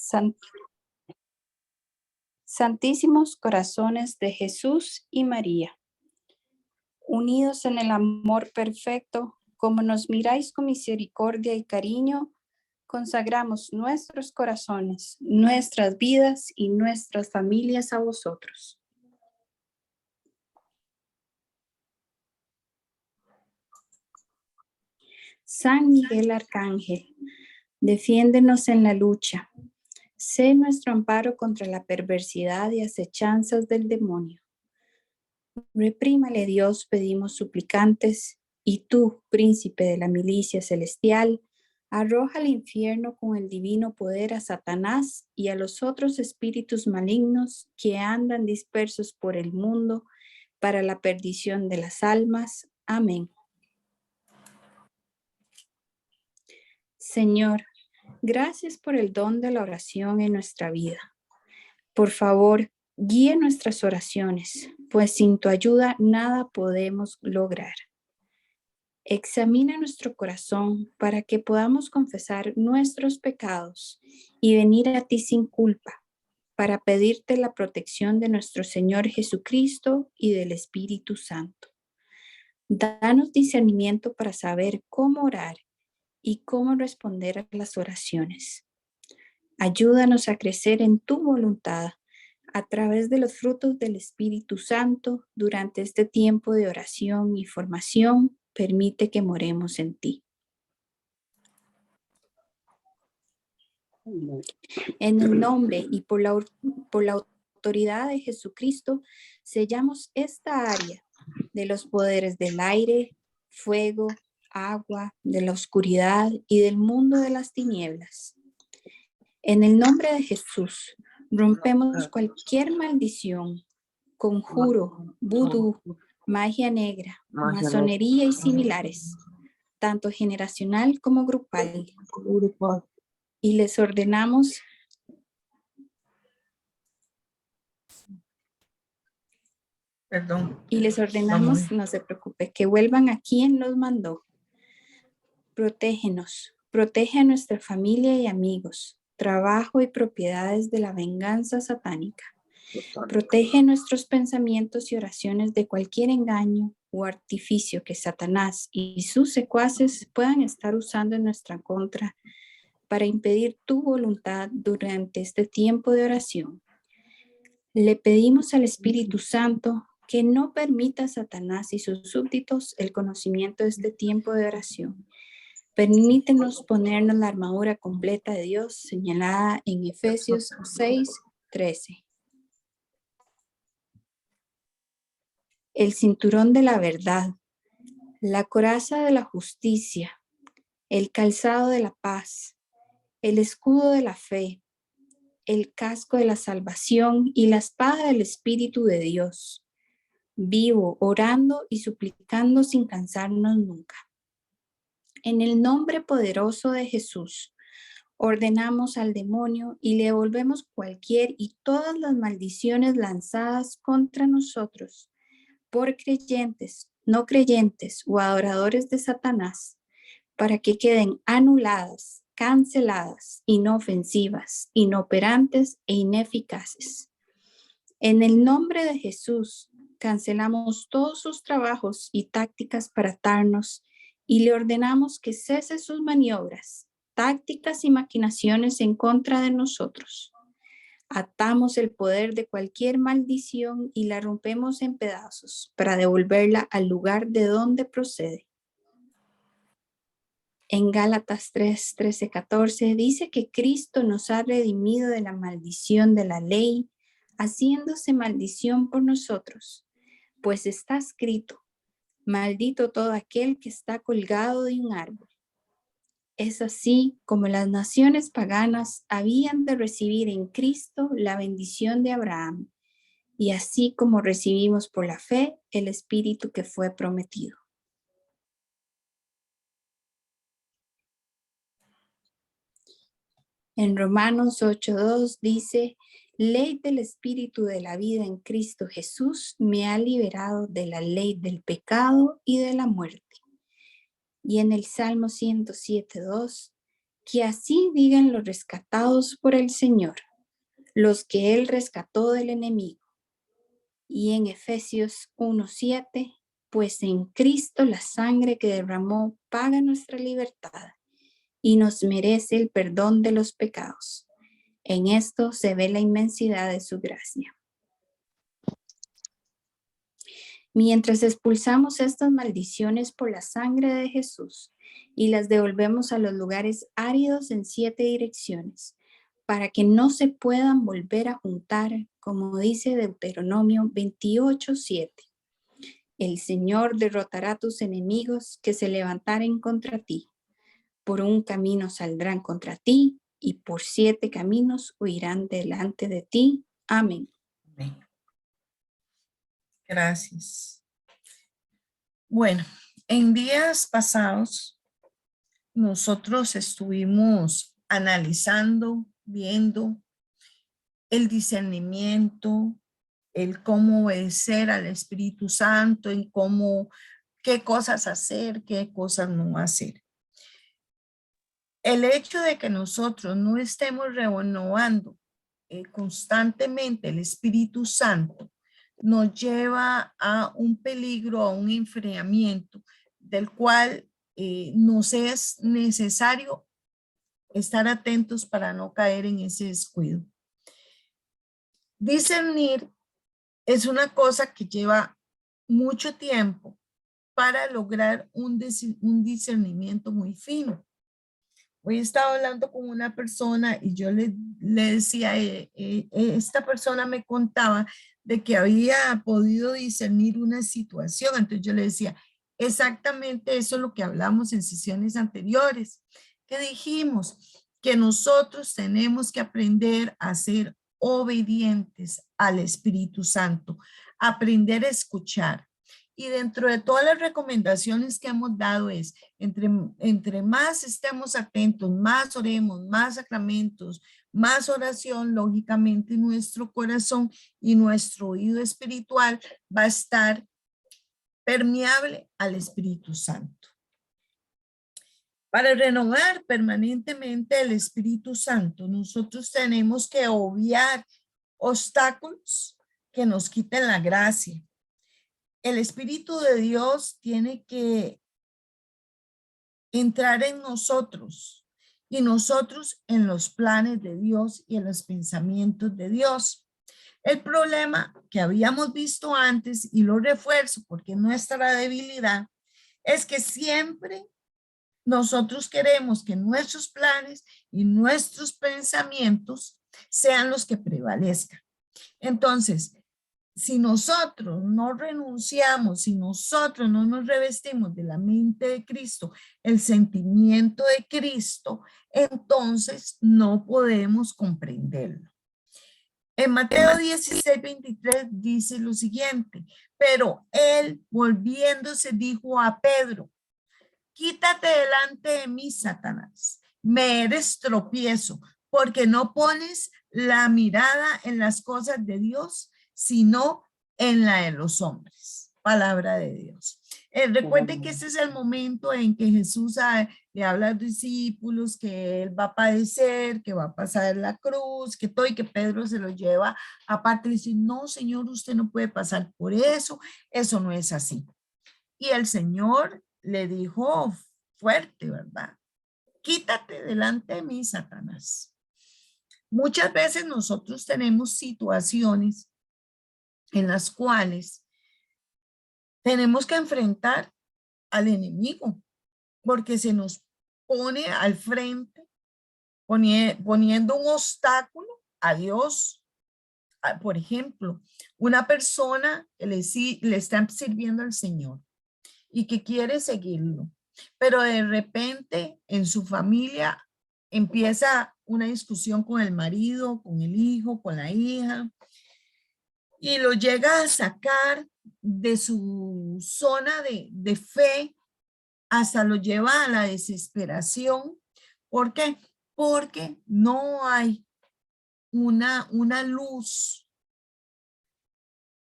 San- Santísimos corazones de Jesús y María, unidos en el amor perfecto, como nos miráis con misericordia y cariño, consagramos nuestros corazones, nuestras vidas y nuestras familias a vosotros. San Miguel Arcángel, defiéndenos en la lucha. Sé nuestro amparo contra la perversidad y acechanzas del demonio. Reprímale, Dios, pedimos suplicantes, y tú, príncipe de la milicia celestial, arroja al infierno con el divino poder a Satanás y a los otros espíritus malignos que andan dispersos por el mundo para la perdición de las almas. Amén. Señor, gracias por el don de la oración en nuestra vida. Por favor, guíe nuestras oraciones, pues sin tu ayuda nada podemos lograr. Examina nuestro corazón para que podamos confesar nuestros pecados y venir a ti sin culpa, para pedirte la protección de nuestro Señor Jesucristo y del Espíritu Santo. Danos discernimiento para saber cómo orar y cómo responder a las oraciones. Ayúdanos a crecer en tu voluntad a través de los frutos del Espíritu Santo durante este tiempo de oración y formación. Permite que moremos en ti. En el nombre y por la autoridad de Jesucristo, sellamos esta área de los poderes del aire, fuego, agua, de la oscuridad y del mundo de las tinieblas. En el nombre de Jesús, rompemos cualquier maldición, conjuro, vudú, magia negra, masonería y similares, tanto generacional como grupal. Y les ordenamos no se preocupe, que vuelvan a quien los mandó. Protégenos, protege a nuestra familia y amigos, trabajo y propiedades de la venganza satánica. Protege nuestros pensamientos y oraciones de cualquier engaño o artificio que Satanás y sus secuaces puedan estar usando en nuestra contra para impedir tu voluntad durante este tiempo de oración. Le pedimos al Espíritu Santo que no permita a Satanás y sus súbditos el conocimiento de este tiempo de oración. Permítenos ponernos la armadura completa de Dios señalada en Efesios 6:13. El cinturón de la verdad, la coraza de la justicia, el calzado de la paz, el escudo de la fe, el casco de la salvación y la espada del Espíritu de Dios, vivo, orando y suplicando sin cansarnos nunca. En el nombre poderoso de Jesús, ordenamos al demonio y le devolvemos cualquier y todas las maldiciones lanzadas contra nosotros por creyentes, no creyentes o adoradores de Satanás, para que queden anuladas, canceladas, inofensivas, inoperantes e ineficaces. En el nombre de Jesús, cancelamos todos sus trabajos y tácticas para atarnos y le ordenamos que cese sus maniobras, tácticas y maquinaciones en contra de nosotros. Atamos el poder de cualquier maldición y la rompemos en pedazos para devolverla al lugar de donde procede. En Gálatas 3:13-14 dice que Cristo nos ha redimido de la maldición de la ley, haciéndose maldición por nosotros, pues está escrito: maldito todo aquel que está colgado de un árbol. Es así como las naciones paganas habían de recibir en Cristo la bendición de Abraham, y así como recibimos por la fe el Espíritu que fue prometido. En Romanos 8:2 dice: ley del Espíritu de la vida en Cristo Jesús me ha liberado de la ley del pecado y de la muerte. Y en el Salmo 107:2 Que así digan los rescatados por el Señor, los que Él rescató del enemigo. Y en Efesios 1:7, pues en Cristo la sangre que derramó paga nuestra libertad y nos merece el perdón de los pecados. En esto se ve la inmensidad de su gracia. Mientras expulsamos estas maldiciones por la sangre de Jesús y las devolvemos a los lugares áridos en 7 direcciones, para que no se puedan volver a juntar, como dice Deuteronomio 28:7. El Señor derrotará a tus enemigos que se levantaren contra ti. Por un camino saldrán contra ti y por 7 caminos huirán delante de ti. Amén. Amén. Gracias. Bueno, en días pasados nosotros estuvimos analizando, viendo el discernimiento, el cómo obedecer al Espíritu Santo, en cómo, qué cosas hacer, qué cosas no hacer. El hecho de que nosotros no estemos renovando constantemente el Espíritu Santo nos lleva a un peligro, a un enfriamiento del cual nos es necesario estar atentos para no caer en ese descuido. Discernir es una cosa que lleva mucho tiempo para lograr un discernimiento muy fino. Hoy estaba hablando con una persona y yo le decía, esta persona me contaba de que había podido discernir una situación. Entonces yo le decía, exactamente eso es lo que hablamos en sesiones anteriores, que dijimos que nosotros tenemos que aprender a ser obedientes al Espíritu Santo, aprender a escuchar. Y dentro de todas las recomendaciones que hemos dado es, entre más estemos atentos, más oremos, más sacramentos, más oración, lógicamente nuestro corazón y nuestro oído espiritual va a estar permeable al Espíritu Santo. Para renovar permanentemente el Espíritu Santo, nosotros tenemos que obviar obstáculos que nos quiten la gracia. El Espíritu de Dios tiene que entrar en nosotros y nosotros en los planes de Dios y en los pensamientos de Dios. El problema que habíamos visto antes, y lo refuerzo porque es nuestra debilidad, es que siempre nosotros queremos que nuestros planes y nuestros pensamientos sean los que prevalezcan. Entonces, si nosotros no renunciamos, si nosotros no nos revestimos de la mente de Cristo, el sentimiento de Cristo, entonces no podemos comprenderlo. En Mateo 16:23 dice lo siguiente, pero él volviéndose dijo a Pedro, quítate delante de mí, Satanás, me eres tropiezo, porque no pones la mirada en las cosas de Dios, sino en la de los hombres. Palabra de Dios. Recuerden que este es el momento en que Jesús le habla a los discípulos que él va a padecer, que va a pasar la cruz, que todo, y que Pedro se lo lleva aparte y dice, no, Señor, usted no puede pasar por eso no es así. Y el Señor le dijo fuerte, ¿verdad? Quítate delante de mí, Satanás. Muchas veces nosotros tenemos situaciones en las cuales tenemos que enfrentar al enemigo porque se nos pone al frente poniendo un obstáculo a Dios. Por ejemplo, una persona que le está sirviendo al Señor y que quiere seguirlo, pero de repente en su familia empieza una discusión con el marido, con el hijo, con la hija, y lo llega a sacar de su zona de fe, hasta lo lleva a la desesperación. ¿Por qué? Porque no hay una luz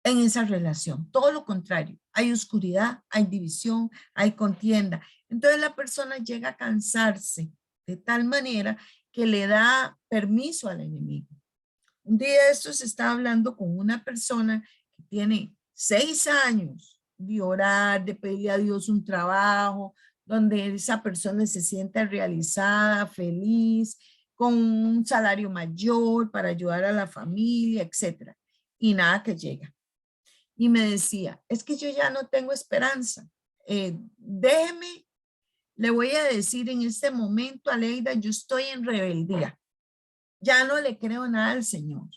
en esa relación. Todo lo contrario, hay oscuridad, hay división, hay contienda. Entonces la persona llega a cansarse de tal manera que le da permiso al enemigo. Un día de estos estaba hablando con una persona que tiene 6 años de orar, de pedirle a Dios un trabajo, donde esa persona se sienta realizada, feliz, con un salario mayor para ayudar a la familia, etcétera. Y nada que llega. Y me decía, es que yo ya no tengo esperanza. Déjeme, le voy a decir en este momento, Aleida, yo estoy en rebeldía. Ya no le creo nada al Señor.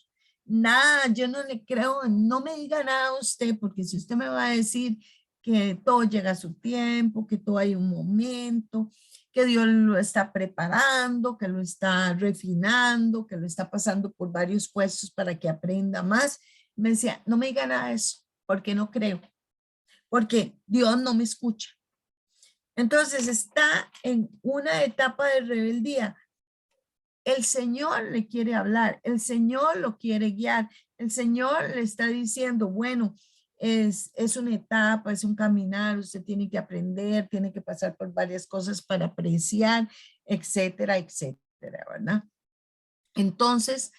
Nada, yo no le creo, no me diga nada a usted, porque si usted me va a decir que todo llega a su tiempo, que todo hay un momento, que Dios lo está preparando, que lo está refinando, que lo está pasando por varios puestos para que aprenda más. Me decía, no me diga nada de eso, porque no creo, porque Dios no me escucha. Entonces está en una etapa de rebeldía. El Señor le quiere hablar, el Señor lo quiere guiar, el Señor le está diciendo, bueno, es una etapa, es un caminar, usted tiene que aprender, tiene que pasar por varias cosas para apreciar, etcétera, etcétera, ¿verdad? Entonces,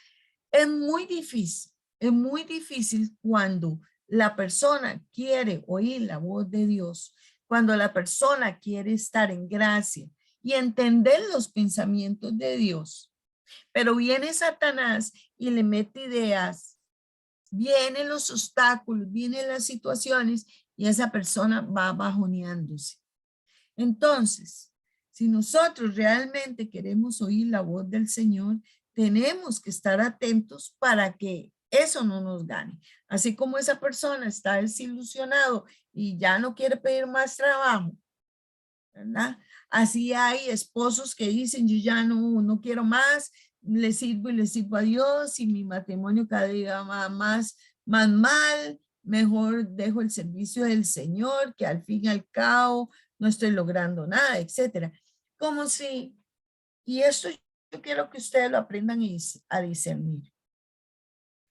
es muy difícil cuando la persona quiere oír la voz de Dios, cuando la persona quiere estar en gracia y entender los pensamientos de Dios. Pero viene Satanás y le mete ideas, vienen los obstáculos, vienen las situaciones y esa persona va bajoneándose. Entonces, si nosotros realmente queremos oír la voz del Señor, tenemos que estar atentos para que eso no nos gane. Así como esa persona está desilusionado y ya no quiere pedir más trabajo, ¿verdad? Así hay esposos que dicen, yo ya no quiero más, le sirvo y le sirvo a Dios y mi matrimonio cada día va más mal, mejor dejo el servicio del Señor, que al fin y al cabo no estoy logrando nada, etcétera. Como si, y esto yo quiero que ustedes lo aprendan a discernir.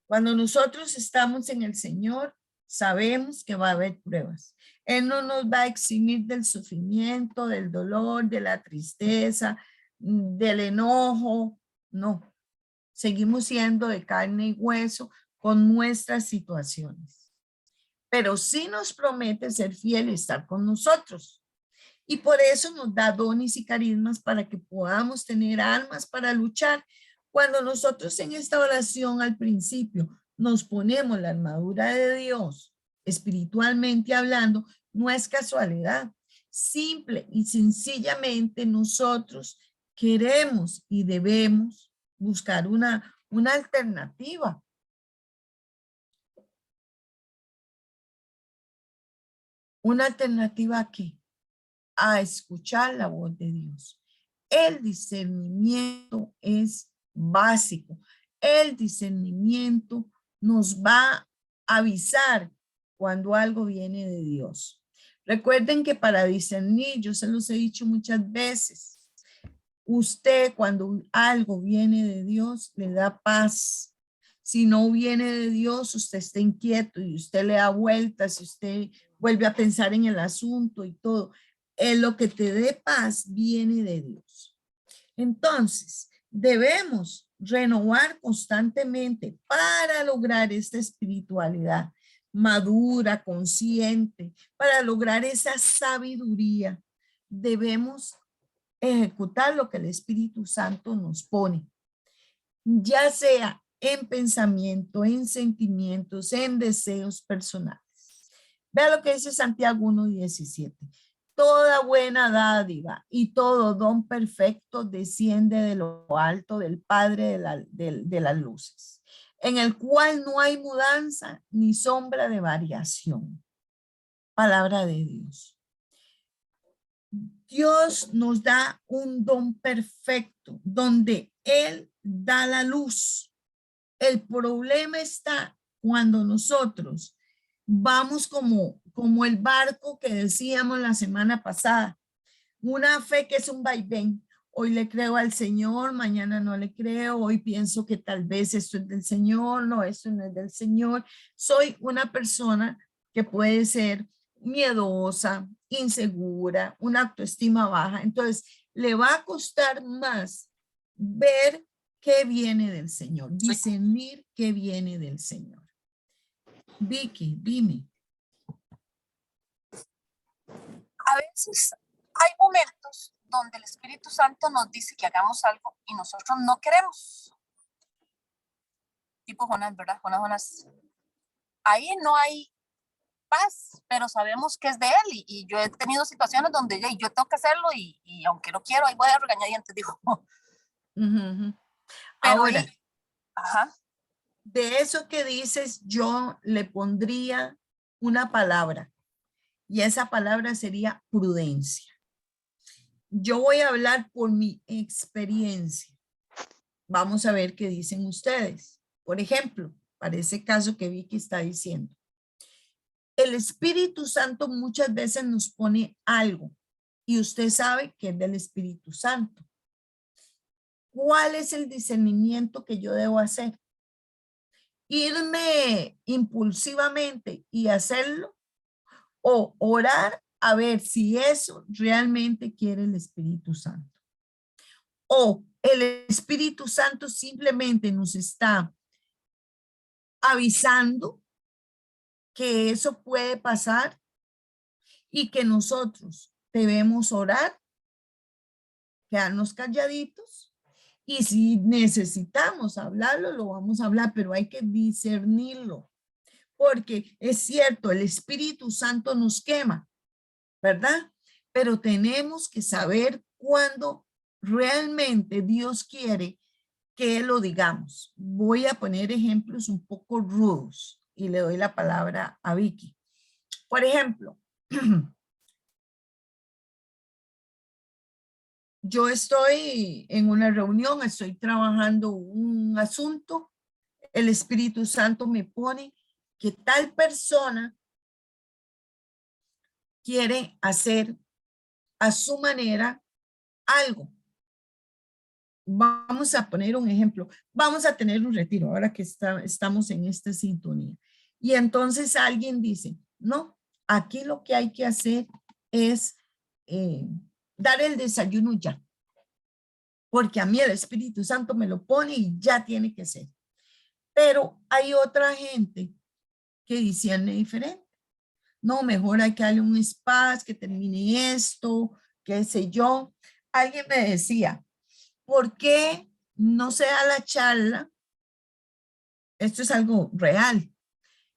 Cuando nosotros estamos en el Señor, sabemos que va a haber pruebas. Él no nos va a eximir del sufrimiento, del dolor, de la tristeza, del enojo. No, seguimos siendo de carne y hueso con nuestras situaciones. Pero sí nos promete ser fiel y estar con nosotros. Y por eso nos da dones y carismas para que podamos tener armas para luchar. Cuando nosotros en esta oración al principio nos ponemos la armadura de Dios, espiritualmente hablando, no es casualidad. Simple y sencillamente nosotros queremos y debemos buscar una alternativa. ¿Una alternativa a qué? A escuchar la voz de Dios. El discernimiento es básico. El discernimiento nos va a avisar cuando algo viene de Dios. Recuerden que para discernir, yo se los he dicho muchas veces, usted cuando algo viene de Dios le da paz. Si no viene de Dios, usted está inquieto y usted le da vueltas y usted vuelve a pensar en el asunto y todo. Lo que te dé paz viene de Dios. Entonces, debemos renovar constantemente para lograr esta espiritualidad madura, consciente, para lograr esa sabiduría. Debemos ejecutar lo que el Espíritu Santo nos pone, ya sea en pensamiento, en sentimientos, en deseos personales. Vea lo que dice Santiago 1:17. Toda buena dádiva y todo don perfecto desciende de lo alto del Padre de las luces, en el cual no hay mudanza ni sombra de variación. Palabra de Dios. Dios nos da un don perfecto donde Él da la luz. El problema está cuando nosotros vamos como el barco que decíamos la semana pasada, una fe que es un vaivén. Hoy le creo al Señor, mañana no le creo, hoy pienso que tal vez esto es del Señor, no, esto no es del Señor. Soy una persona que puede ser miedosa, insegura, una autoestima baja. Entonces, le va a costar más ver qué viene del Señor, discernir qué viene del Señor. Vicky, dime. A veces hay momentos donde el Espíritu Santo nos dice que hagamos algo y nosotros no queremos. Tipo Jonás, ¿verdad? Jonás. Ahí no hay paz, pero sabemos que es de él y yo he tenido situaciones donde yo tengo que hacerlo y aunque no quiero, ahí voy a regañadientes, digo. Ahora, ahí, ajá. De eso que dices, yo le pondría una palabra y esa palabra sería prudencia. Yo voy a hablar por mi experiencia. Vamos a ver qué dicen ustedes. Por ejemplo, para ese caso que Vicky está diciendo. El Espíritu Santo muchas veces nos pone algo y usted sabe que es del Espíritu Santo. ¿Cuál es el discernimiento que yo debo hacer? ¿Irme impulsivamente y hacerlo? ¿O orar a ver si eso realmente quiere el Espíritu Santo? ¿O el Espíritu Santo simplemente nos está avisando que eso puede pasar y que nosotros debemos orar, quedarnos calladitos? Y si necesitamos hablarlo, lo vamos a hablar, pero hay que discernirlo. Porque es cierto, el Espíritu Santo nos quema, ¿verdad? Pero tenemos que saber cuándo realmente Dios quiere que lo digamos. Voy a poner ejemplos un poco rudos y le doy la palabra a Vicky. Por ejemplo, yo estoy en una reunión, estoy trabajando un asunto, el Espíritu Santo me pone que tal persona quiere hacer a su manera algo. Vamos a poner un ejemplo. Vamos a tener un retiro ahora que estamos en esta sintonía. Y entonces alguien dice, no, aquí lo que hay que hacer es dar el desayuno ya. Porque a mí el Espíritu Santo me lo pone y ya tiene que ser. Pero hay otra gente que discierne diferente. No, mejor hay que darle un espacio, que termine esto, qué sé yo. Alguien me decía, ¿por qué no se da la charla? Esto es algo real.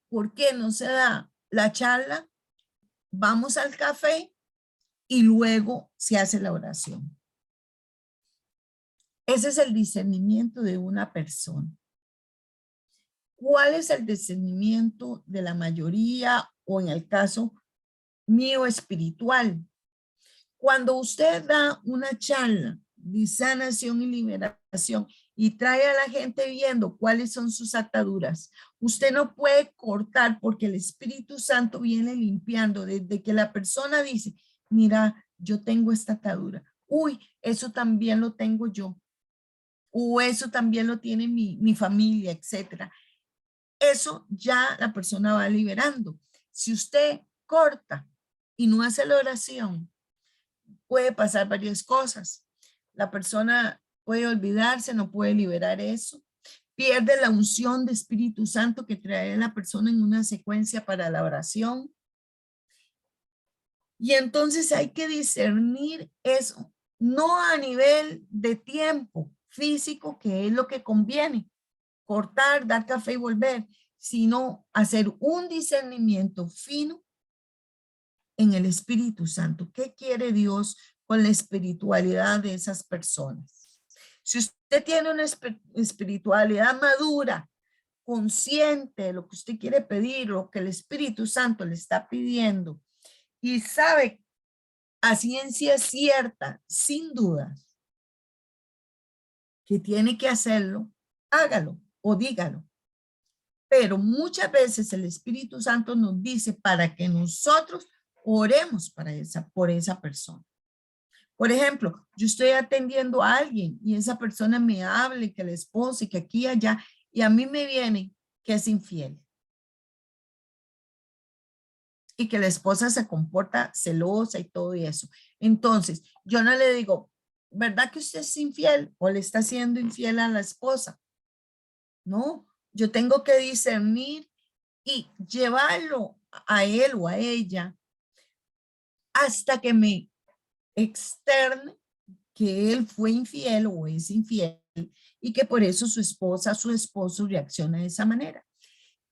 ¿Por qué no se da la charla? Vamos al café y luego se hace la oración. Ese es el discernimiento de una persona. ¿Cuál es el discernimiento de la mayoría o en el caso mío espiritual? Cuando usted da una charla de sanación y liberación y trae a la gente viendo cuáles son sus ataduras, usted no puede cortar porque el Espíritu Santo viene limpiando desde que la persona dice, mira, yo tengo esta atadura. Uy, eso también lo tengo yo. O eso también lo tiene mi familia, etcétera. Eso ya la persona va liberando. Si usted corta y no hace la oración, puede pasar varias cosas. La persona puede olvidarse, no puede liberar eso. Pierde la unción de Espíritu Santo que trae a la persona en una secuencia para la oración. Y entonces hay que discernir eso, no a nivel de tiempo físico, que es lo que conviene, cortar, dar café y volver, sino hacer un discernimiento fino en el Espíritu Santo. ¿Qué quiere Dios con la espiritualidad de esas personas? Si usted tiene una espiritualidad madura, consciente de lo que usted quiere pedir, lo que el Espíritu Santo le está pidiendo, y sabe a ciencia cierta, sin dudas, que tiene que hacerlo, hágalo o dígalo. Pero muchas veces el Espíritu Santo nos dice para que nosotros oremos por esa persona. Por ejemplo, yo estoy atendiendo a alguien y esa persona me hable que la esposa y que aquí y allá, y a mí me viene que es infiel. Y que la esposa se comporta celosa y todo eso. Entonces, yo no le digo, ¿verdad que usted es infiel o le está siendo infiel a la esposa? No, yo tengo que discernir y llevarlo a él o a ella hasta que me externe que él fue infiel o es infiel y que por eso su esposa, su esposo reacciona de esa manera.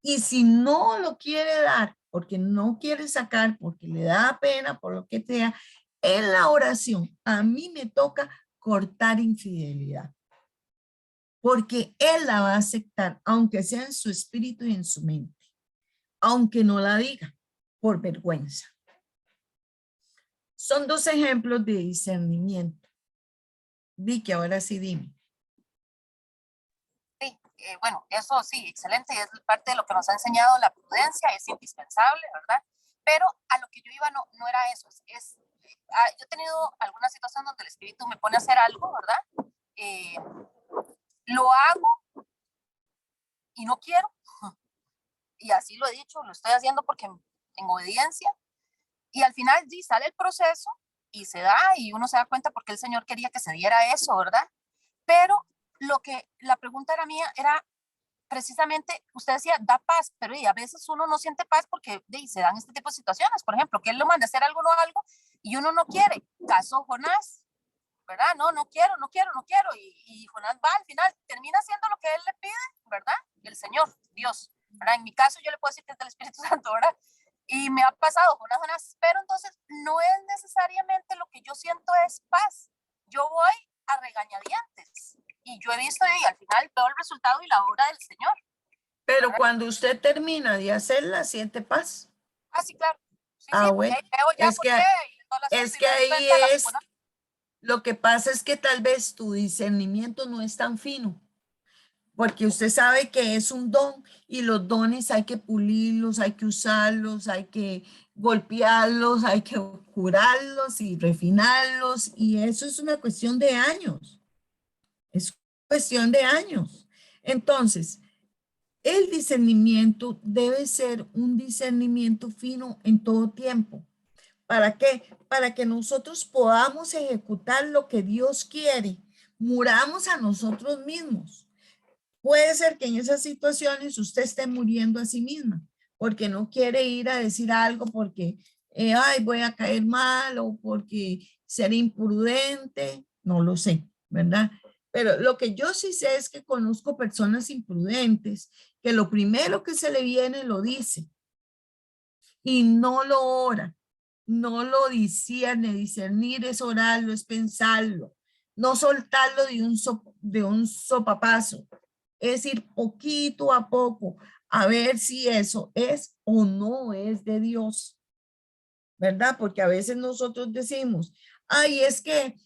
Y si no lo quiere dar, porque no quiere sacar, porque le da pena, por lo que sea, en la oración a mí me toca cortar infidelidad. Porque él la va a aceptar, aunque sea en su espíritu y en su mente, aunque no la diga, por vergüenza. Son dos ejemplos de discernimiento. Vicky, ahora sí dime. Sí, bueno, eso sí, excelente, es parte de lo que nos ha enseñado la prudencia, es indispensable, ¿verdad? Pero a lo que yo iba no era eso, yo he tenido alguna situación donde el espíritu me pone a hacer algo, ¿verdad? Lo hago y no quiero, y así lo he dicho, lo estoy haciendo porque en obediencia, y al final sí sale el proceso y se da, y uno se da cuenta porque el Señor quería que se diera eso, ¿verdad? Pero la pregunta era mía, era precisamente, usted decía, da paz, pero a veces uno no siente paz porque se dan este tipo de situaciones, por ejemplo, que él lo manda a hacer algo, y uno no quiere. Caso Jonás, ¿verdad? No quiero, y Jonás va al final, termina haciendo lo que él le pide, ¿verdad? El Señor, Dios, ¿verdad? En mi caso yo le puedo decir que es del Espíritu Santo, ¿verdad? Y me ha pasado, Jonás, pero entonces no es necesariamente lo que yo siento es paz. Yo voy a regañadientes y yo he visto y al final todo el resultado y la obra del Señor. Pero ¿verdad? cuando usted termina de hacerla, ¿siente paz? Sí, claro. Sí, Bueno, porque veo ya es por que, qué y todo el asunto es y que me doy ahí cuenta de la es, lo que pasa es que tal vez tu discernimiento no es tan fino, porque usted sabe que es un don y los dones hay que pulirlos, hay que usarlos, hay que golpearlos, hay que curarlos y refinarlos, y eso es una cuestión de años, es cuestión de años. Entonces, el discernimiento debe ser un discernimiento fino en todo tiempo. ¿Para qué? Para que nosotros podamos ejecutar lo que Dios quiere. Muramos a nosotros mismos. Puede ser que en esas situaciones usted esté muriendo a sí misma, porque no quiere ir a decir algo porque, ay, voy a caer mal o porque seré imprudente, no lo sé, ¿verdad? Pero lo que yo sí sé es que conozco personas imprudentes que lo primero que se le viene lo dice y no lo ora, no lo discierne. Discernir es orarlo, es pensarlo, no soltarlo de un sopapazo, es ir poquito a poco a ver si eso es o no es de Dios, ¿verdad? Porque a veces nosotros decimos, ay, es que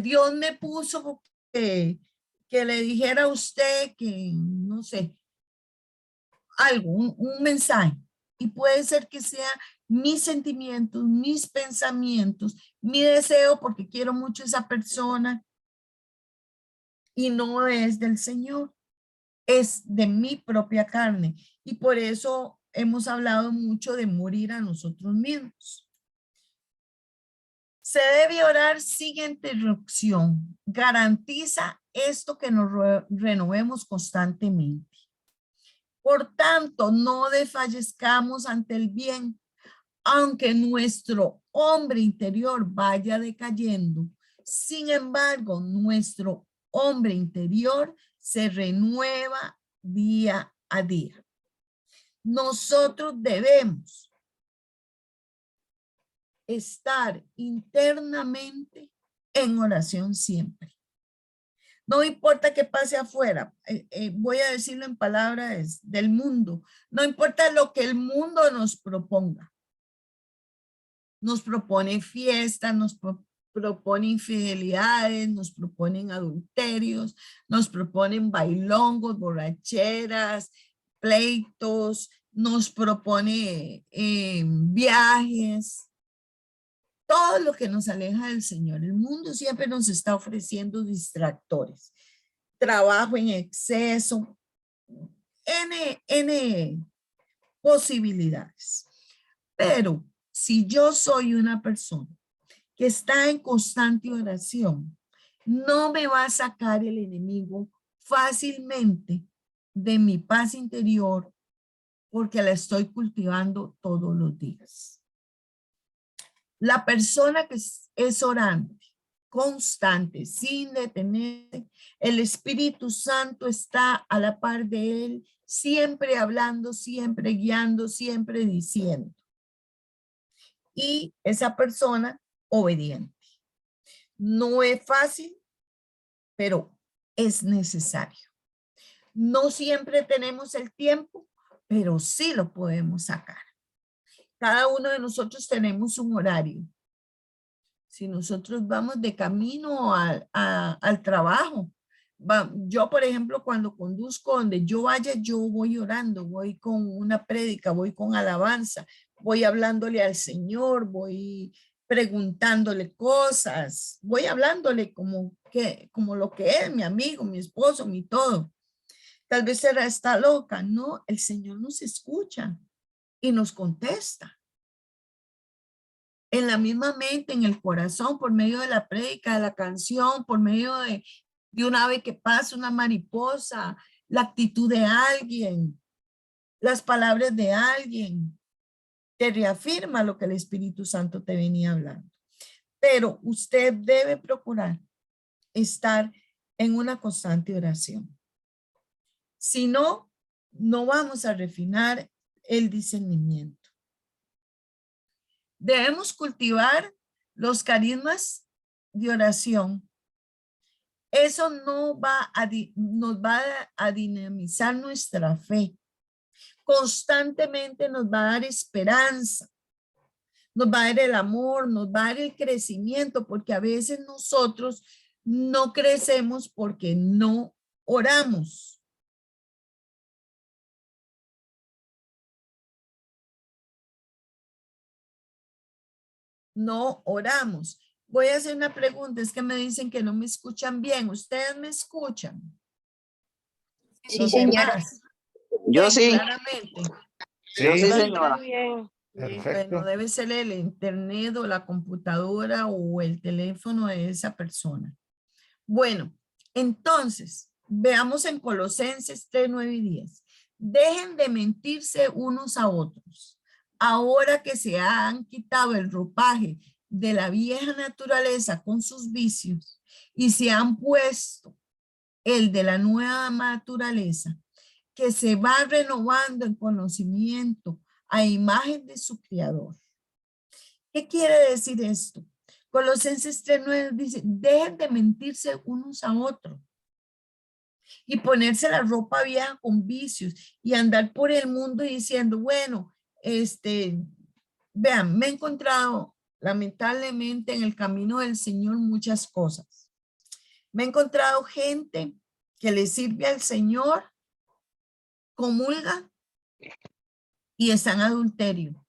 Dios me puso que le dijera a usted que, no sé, algo, un mensaje. Y puede ser que sea mis sentimientos, mis pensamientos, mi deseo porque quiero mucho a esa persona y no es del Señor, es de mi propia carne. Y por eso hemos hablado mucho de morir a nosotros mismos. Se debe orar sin interrupción. Garantiza esto que nos renovemos constantemente. Por tanto, no desfallezcamos ante el bien, aunque nuestro hombre interior vaya decayendo. Sin embargo, nuestro hombre interior se renueva día a día. Nosotros debemos estar internamente en oración siempre. No importa qué pase afuera, voy a decirlo en palabras del mundo, no importa lo que el mundo nos proponga. Nos propone fiestas, propone infidelidades, nos proponen adulterios, nos proponen bailongos, borracheras, pleitos, nos propone viajes, todo lo que nos aleja del Señor. El mundo siempre nos está ofreciendo distractores, trabajo en exceso, N posibilidades. Pero si yo soy una persona que está en constante oración, no me va a sacar el enemigo fácilmente de mi paz interior porque la estoy cultivando todos los días. La persona que es orante, constante, sin detenerse, el Espíritu Santo está a la par de él, siempre hablando, siempre guiando, siempre diciendo. Y esa persona obediente. No es fácil, pero es necesario. No siempre tenemos el tiempo, pero sí lo podemos sacar. Cada uno de nosotros tenemos un horario. Si nosotros vamos de camino al trabajo, yo, por ejemplo, cuando conduzco, donde yo vaya, yo voy orando, voy con una prédica, voy con alabanza, voy hablándole al Señor, voy preguntándole cosas, voy hablándole como lo que es, mi amigo, mi esposo, mi todo. Tal vez está loca. No, el Señor nos escucha y nos contesta. En la misma mente, en el corazón, por medio de la prédica, de la canción, por medio de un ave que pasa, una mariposa, la actitud de alguien, las palabras de alguien, te reafirma lo que el Espíritu Santo te venía hablando. Pero usted debe procurar estar en una constante oración. Si no, no vamos a refinar el discernimiento. Debemos cultivar los carismas de oración. Eso nos va a dinamizar nuestra fe. Constantemente nos va a dar esperanza. Nos va a dar el amor, nos va a dar el crecimiento, porque a veces nosotros no crecemos porque no oramos. No oramos. Voy a hacer una pregunta, es que me dicen que no me escuchan bien. ¿Ustedes me escuchan? Sí, señora. Yo Bien, sí. claramente. Yo sí, Sí, señora. Bien. Bueno, perfecto. debe ser el internet o la computadora o el teléfono de esa persona. Bueno, entonces, veamos en Colosenses 3, 9 y 10. Dejen de mentirse unos a otros. Ahora que se han quitado el ropaje de la vieja naturaleza con sus vicios y se han puesto el de la nueva naturaleza, que se va renovando en conocimiento a imagen de su creador. ¿Qué quiere decir esto? Colosenses 3:9 dice, dejen de mentirse unos a otros y ponerse la ropa vieja con vicios y andar por el mundo diciendo, bueno, vean, me he encontrado lamentablemente en el camino del Señor muchas cosas. Me he encontrado gente que le sirve al Señor, comulga y está en adulterio.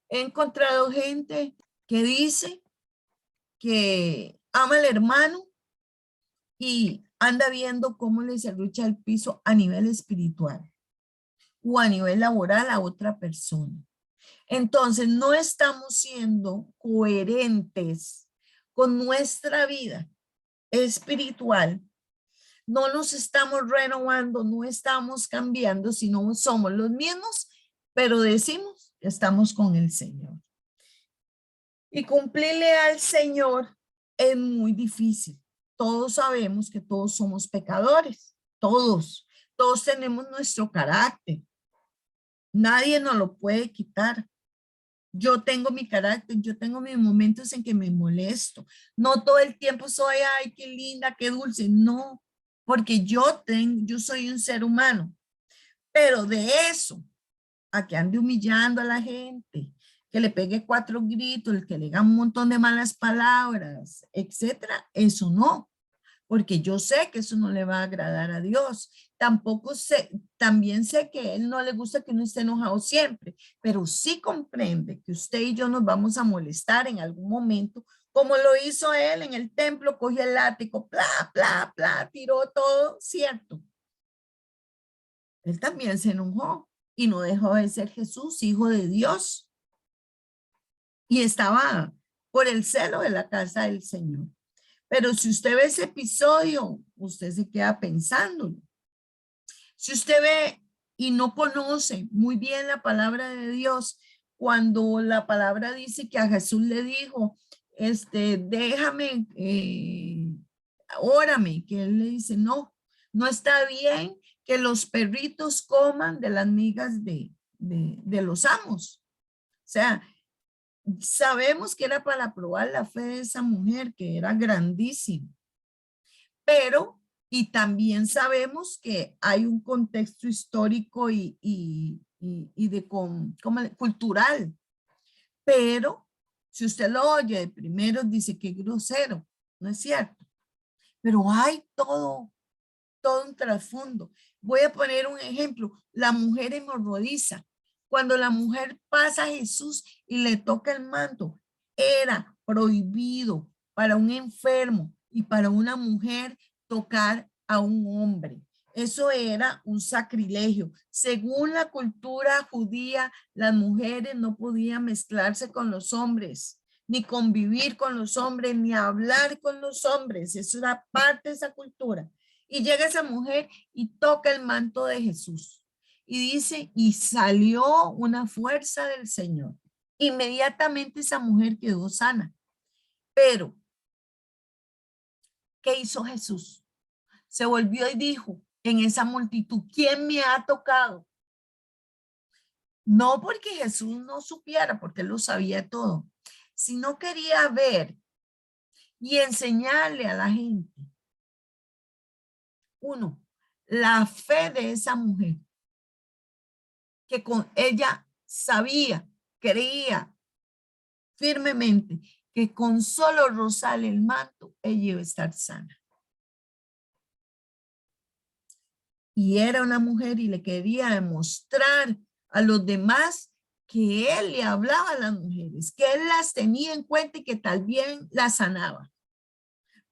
He encontrado gente que dice que ama al hermano y anda viendo cómo le serrucha el piso a nivel espiritual o a nivel laboral a otra persona. Entonces, no estamos siendo coherentes con nuestra vida espiritual. No nos estamos renovando, no estamos cambiando, sino somos los mismos, pero decimos que estamos con el Señor. Y cumplirle al Señor es muy difícil. Todos sabemos que todos somos pecadores, todos tenemos nuestro carácter. Nadie nos lo puede quitar. Yo tengo mi carácter, yo tengo mis momentos en que me molesto. No todo el tiempo soy, ay, qué linda, qué dulce. No, porque yo soy un ser humano. Pero de eso, a que ande humillando a la gente, que le pegue 4 gritos, el que le diga un montón de malas palabras, etcétera, eso no, porque yo sé que eso no le va a agradar a Dios. También sé que a él no le gusta que uno esté enojado siempre, pero sí comprende que usted y yo nos vamos a molestar en algún momento, como lo hizo él en el templo, cogió el látigo, bla, bla, bla, tiró todo, ¿cierto? Él también se enojó y no dejó de ser Jesús, hijo de Dios. y estaba por el celo de la casa del Señor. Pero si usted ve ese episodio, usted se queda pensando. Si usted ve y no conoce muy bien la palabra de Dios, cuando la palabra dice que a Jesús le dijo, déjame, órame, que él le dice, no, no está bien que los perritos coman de las migas de los amos. O sea, sabemos que era para probar la fe de esa mujer, que era grandísima, pero, y también sabemos que hay un contexto histórico y cultural, pero si usted lo oye de primero dice que grosero, no es cierto, pero hay todo un trasfondo. Voy a poner un ejemplo, la mujer hemorroidiza. Cuando la mujer pasa a Jesús y le toca el manto, era prohibido para un enfermo y para una mujer tocar a un hombre. Eso era un sacrilegio. Según la cultura judía, las mujeres no podían mezclarse con los hombres, ni convivir con los hombres, ni hablar con los hombres. Eso era parte de esa cultura. Y llega esa mujer y toca el manto de Jesús. Y dice, y salió una fuerza del Señor. Inmediatamente esa mujer quedó sana. Pero, ¿qué hizo Jesús? Se volvió y dijo en esa multitud, ¿quién me ha tocado? No porque Jesús no supiera, porque él lo sabía todo, sino quería ver y enseñarle a la gente. Uno, la fe de esa mujer, que con ella sabía, creía firmemente que con solo rozarle el manto, ella iba a estar sana. Y era una mujer y le quería demostrar a los demás que él le hablaba a las mujeres, que él las tenía en cuenta y que tal bien las sanaba.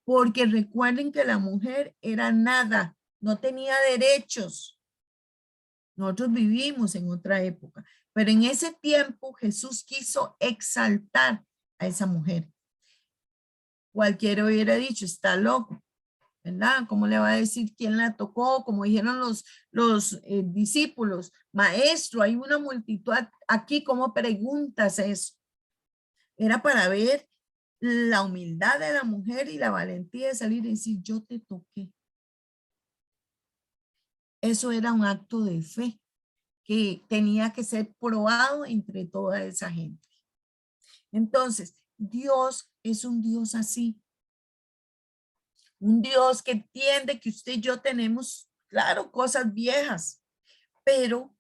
Porque recuerden que la mujer era nada, no tenía derechos. Nosotros vivimos en otra época, pero en ese tiempo Jesús quiso exaltar a esa mujer. Cualquiera hubiera dicho, está loco, ¿verdad? ¿Cómo le va a decir quién la tocó? Como dijeron los discípulos, maestro, hay una multitud aquí, ¿cómo preguntas eso? Era para ver la humildad de la mujer y la valentía de salir y decir, yo te toqué. Eso era un acto de fe que tenía que ser probado entre toda esa gente. Entonces, Dios es un Dios así. Un Dios que entiende que usted y yo tenemos, claro, cosas viejas, pero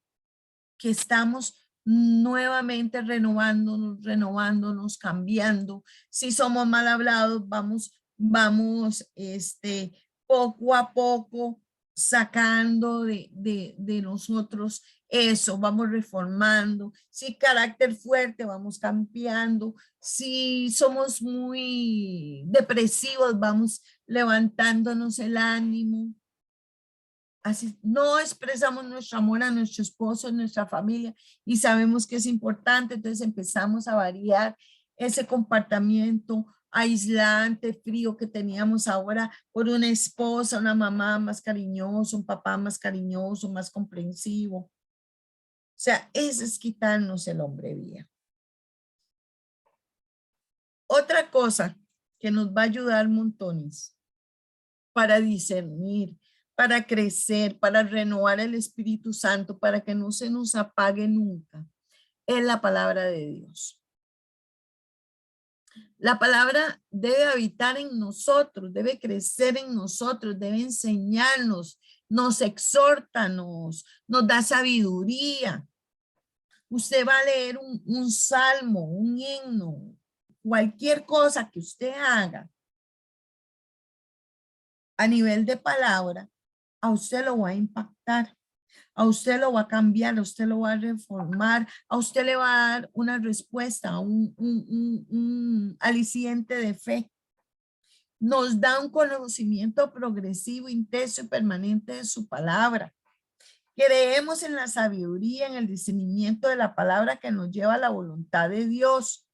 que estamos nuevamente renovándonos, cambiando. Si somos mal hablados, vamos, poco a poco sacando de nosotros eso, vamos reformando. Si carácter fuerte, vamos cambiando. Si somos muy depresivos, vamos levantándonos el ánimo. Así no expresamos nuestro amor a nuestro esposo, a nuestra familia y sabemos que es importante, entonces empezamos a variar ese comportamiento aislante, frío que teníamos ahora por una esposa, una mamá más cariñosa, un papá más cariñoso, más comprensivo. O sea, eso es quitarnos el hombrería. Otra cosa que nos va a ayudar montones para discernir, para crecer, para renovar el Espíritu Santo, para que no se nos apague nunca, es la palabra de Dios. La palabra debe habitar en nosotros, debe crecer en nosotros, debe enseñarnos, nos exhorta, nos da sabiduría. Usted va a leer un salmo, un himno, cualquier cosa que usted haga a nivel de palabra, a usted lo va a impactar, a usted lo va a cambiar, a usted lo va a reformar, a usted le va a dar una respuesta, un aliciente de fe. Nos da un conocimiento progresivo, intenso y permanente de su palabra. Creemos en la sabiduría, en el discernimiento de la palabra que nos lleva a la voluntad de Dios.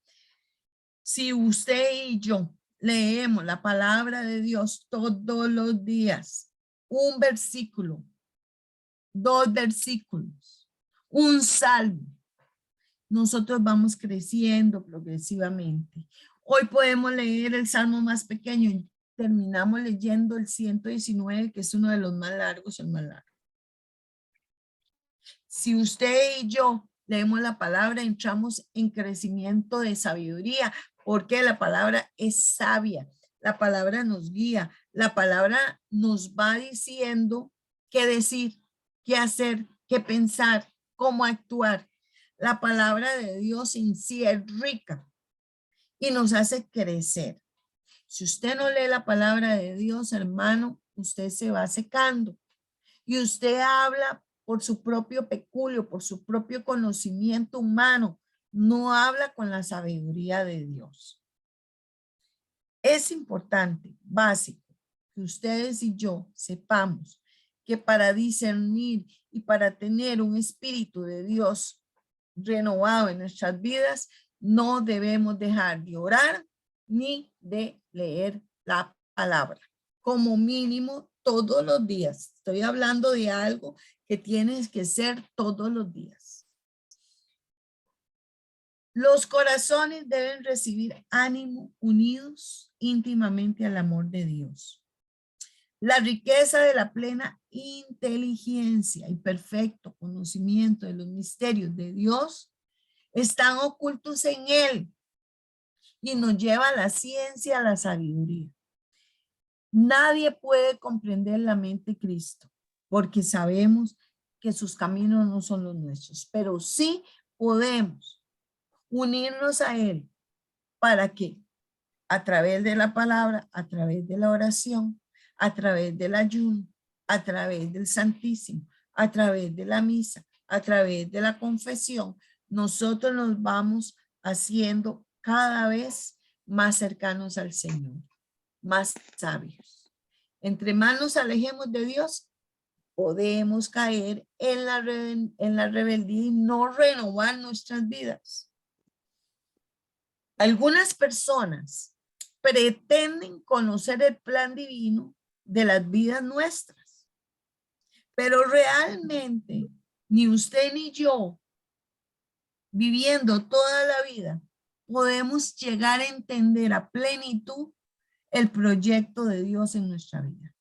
Si usted y yo leemos la palabra de Dios todos los días, un versículo, 2 versículos, un salmo, nosotros vamos creciendo progresivamente. Hoy podemos leer el salmo más pequeño y terminamos leyendo el 119, que es uno de los más largos, el más largo. Si usted y yo leemos la palabra, entramos en crecimiento de sabiduría, porque la palabra es sabia, la palabra nos guía, la palabra nos va diciendo qué decir, qué hacer, qué pensar, cómo actuar. La palabra de Dios en sí es rica y nos hace crecer. Si usted no lee la palabra de Dios, hermano, usted se va secando y usted habla por su propio peculio, por su propio conocimiento humano, no habla con la sabiduría de Dios. Es importante, básico, que ustedes y yo sepamos que para discernir y para tener un espíritu de Dios renovado en nuestras vidas, no debemos dejar de orar ni de leer la palabra. Como mínimo todos los días. Estoy hablando de algo que tienes que ser todos los días. Los corazones deben recibir ánimo unidos íntimamente al amor de Dios. La riqueza de la plena inteligencia y perfecto conocimiento de los misterios de Dios están ocultos en Él y nos lleva a la ciencia, a la sabiduría. Nadie puede comprender la mente de Cristo porque sabemos que sus caminos no son los nuestros, pero sí podemos unirnos a Él para que a través de la palabra, a través de la oración, a través del ayuno, a través del Santísimo, a través de la misa, a través de la confesión, nosotros nos vamos haciendo cada vez más cercanos al Señor, más sabios. Entre más nos alejemos de Dios, podemos caer en la rebeldía y no renovar nuestras vidas. Algunas personas pretenden conocer el plan divino de las vidas nuestras, pero realmente ni usted ni yo, viviendo toda la vida, podemos llegar a entender a plenitud el proyecto de Dios en nuestra vida.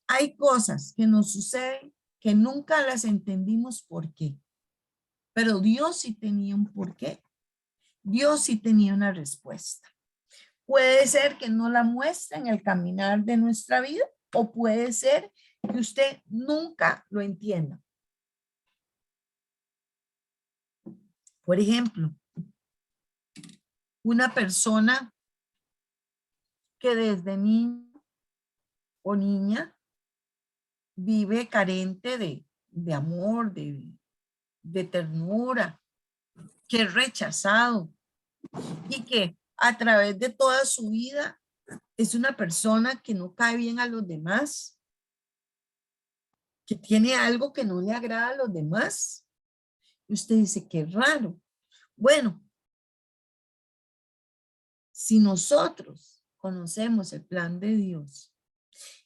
Hay cosas que nos suceden que nunca las entendimos por qué, pero Dios sí tenía un porqué. Dios sí tenía una respuesta. Puede ser que no la muestre en el caminar de nuestra vida o puede ser que usted nunca lo entienda. Por ejemplo, una persona que desde niño o niña vive carente de amor, de ternura, que es rechazado y que a través de toda su vida es una persona que no cae bien a los demás, que tiene algo que no le agrada a los demás. Y usted dice, qué raro. Bueno, si nosotros conocemos el plan de Dios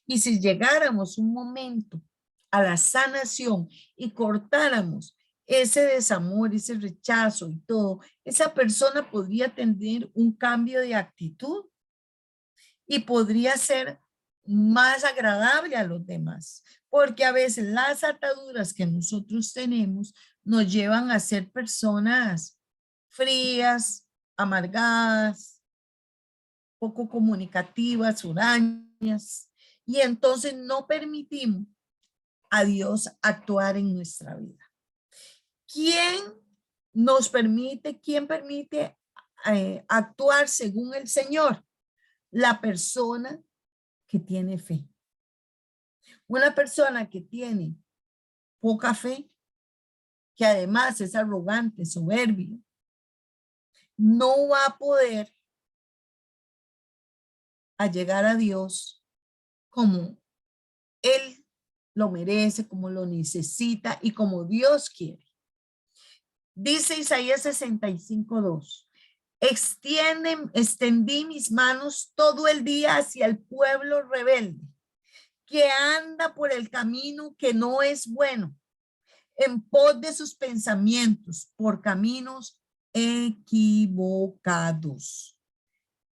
y si llegáramos un momento a la sanación y cortáramos ese desamor, ese rechazo y todo, esa persona podría tener un cambio de actitud y podría ser más agradable a los demás, porque a veces las ataduras que nosotros tenemos nos llevan a ser personas frías, amargadas, poco comunicativas, hurañas, y entonces no permitimos a Dios actuar en nuestra vida. ¿Quién nos permite, quién permite actuar según el Señor? La persona que tiene fe. Una persona que tiene poca fe, que además es arrogante, soberbio, no va a poder llegar a Dios como Él lo merece, como lo necesita y como Dios quiere. Dice Isaías 65:2, Extendí mis manos todo el día hacia el pueblo rebelde, que anda por el camino que no es bueno, en pos de sus pensamientos, por caminos equivocados.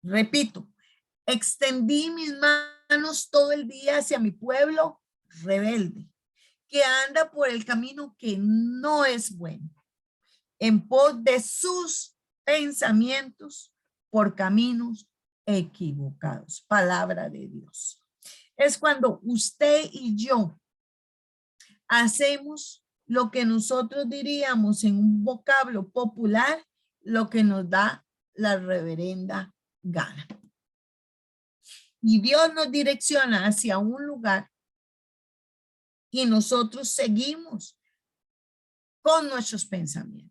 Repito, extendí mis manos todo el día hacia mi pueblo rebelde, que anda por el camino que no es bueno, en pos de sus pensamientos, por caminos equivocados. Palabra de Dios. Es cuando usted y yo hacemos lo que nosotros diríamos en un vocablo popular, lo que nos da la reverenda gana. Y Dios nos direcciona hacia un lugar y nosotros seguimos con nuestros pensamientos.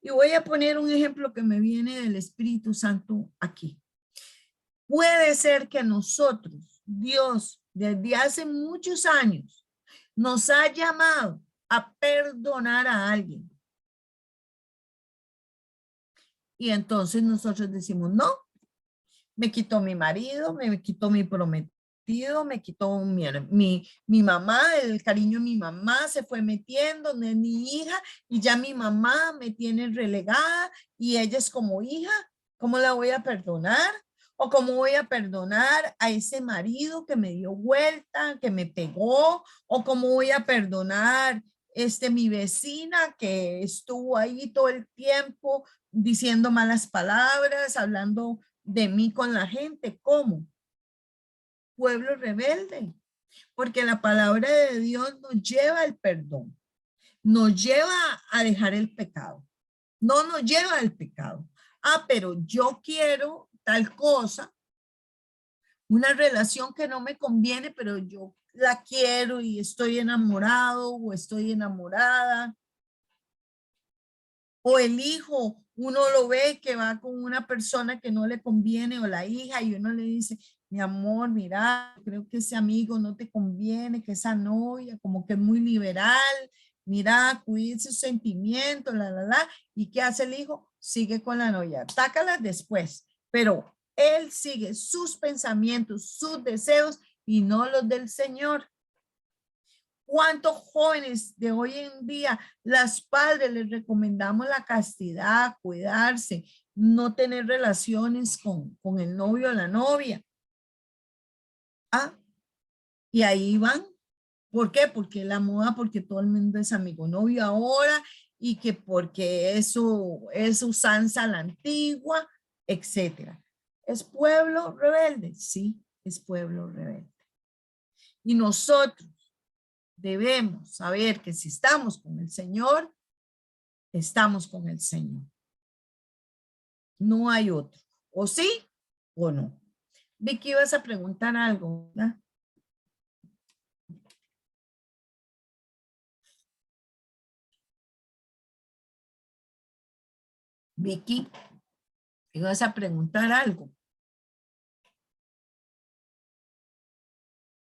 Y voy a poner un ejemplo que me viene del Espíritu Santo aquí. Puede ser que nosotros, Dios, desde hace muchos años, nos ha llamado a perdonar a alguien. Y entonces nosotros decimos, no, me quitó mi marido, me quitó mi prometido, me quitó mi mamá, el cariño de mi mamá se fue metiendo, no es mi hija, y ya mi mamá me tiene relegada y ella es como hija, ¿cómo la voy a perdonar? ¿O cómo voy a perdonar a ese marido que me dio vuelta, que me pegó? ¿O cómo voy a perdonar mi vecina que estuvo ahí todo el tiempo diciendo malas palabras, hablando de mí con la gente? ¿Cómo? Pueblo rebelde, porque la palabra de Dios nos lleva al perdón, nos lleva a dejar el pecado, no nos lleva al pecado. Ah, pero yo quiero tal cosa, una relación que no me conviene, pero yo la quiero y estoy enamorado o estoy enamorada. O el hijo, uno lo ve que va con una persona que no le conviene, o la hija, y uno le dice, mi amor, mira, creo que ese amigo no te conviene, que esa novia como que es muy liberal, mira, cuide sus sentimientos, ¿y qué hace el hijo? Sigue con la novia, tácala después, pero él sigue sus pensamientos, sus deseos y no los del Señor. ¿Cuántos jóvenes de hoy en día, las padres les recomendamos la castidad, cuidarse, no tener relaciones con el novio o la novia? Ah, y ahí van. ¿Por qué? Porque la moda, porque todo el mundo es amigo novio ahora y que porque eso es usanza la antigua, etcétera. ¿Es pueblo rebelde? Sí, es pueblo rebelde. Y nosotros debemos saber que si estamos con el Señor, estamos con el Señor. No hay otro. O sí o no. Vicky, ibas a preguntar algo, ¿verdad? Vicky, ibas a preguntar algo.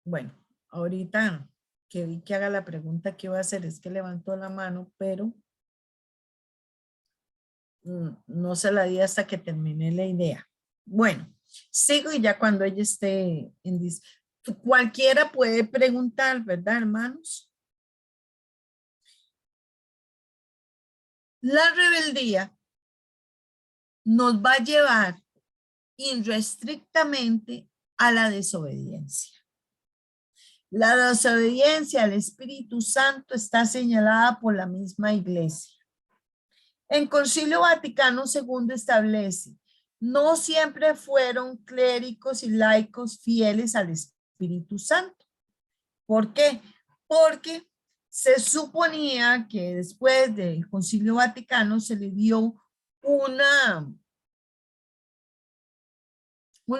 Bueno, ahorita que Vicky haga la pregunta que iba a hacer, es que levantó la mano, pero no se la di hasta que terminé la idea. Bueno, sigo y ya cuando ella esté en cualquiera puede preguntar, ¿verdad, hermanos? La rebeldía nos va a llevar irrestrictamente a la desobediencia. La desobediencia al Espíritu Santo está señalada por la misma iglesia. En Concilio Vaticano II establece, no siempre fueron clérigos y laicos fieles al Espíritu Santo. ¿Por qué? Porque se suponía que después del Concilio Vaticano se le dio un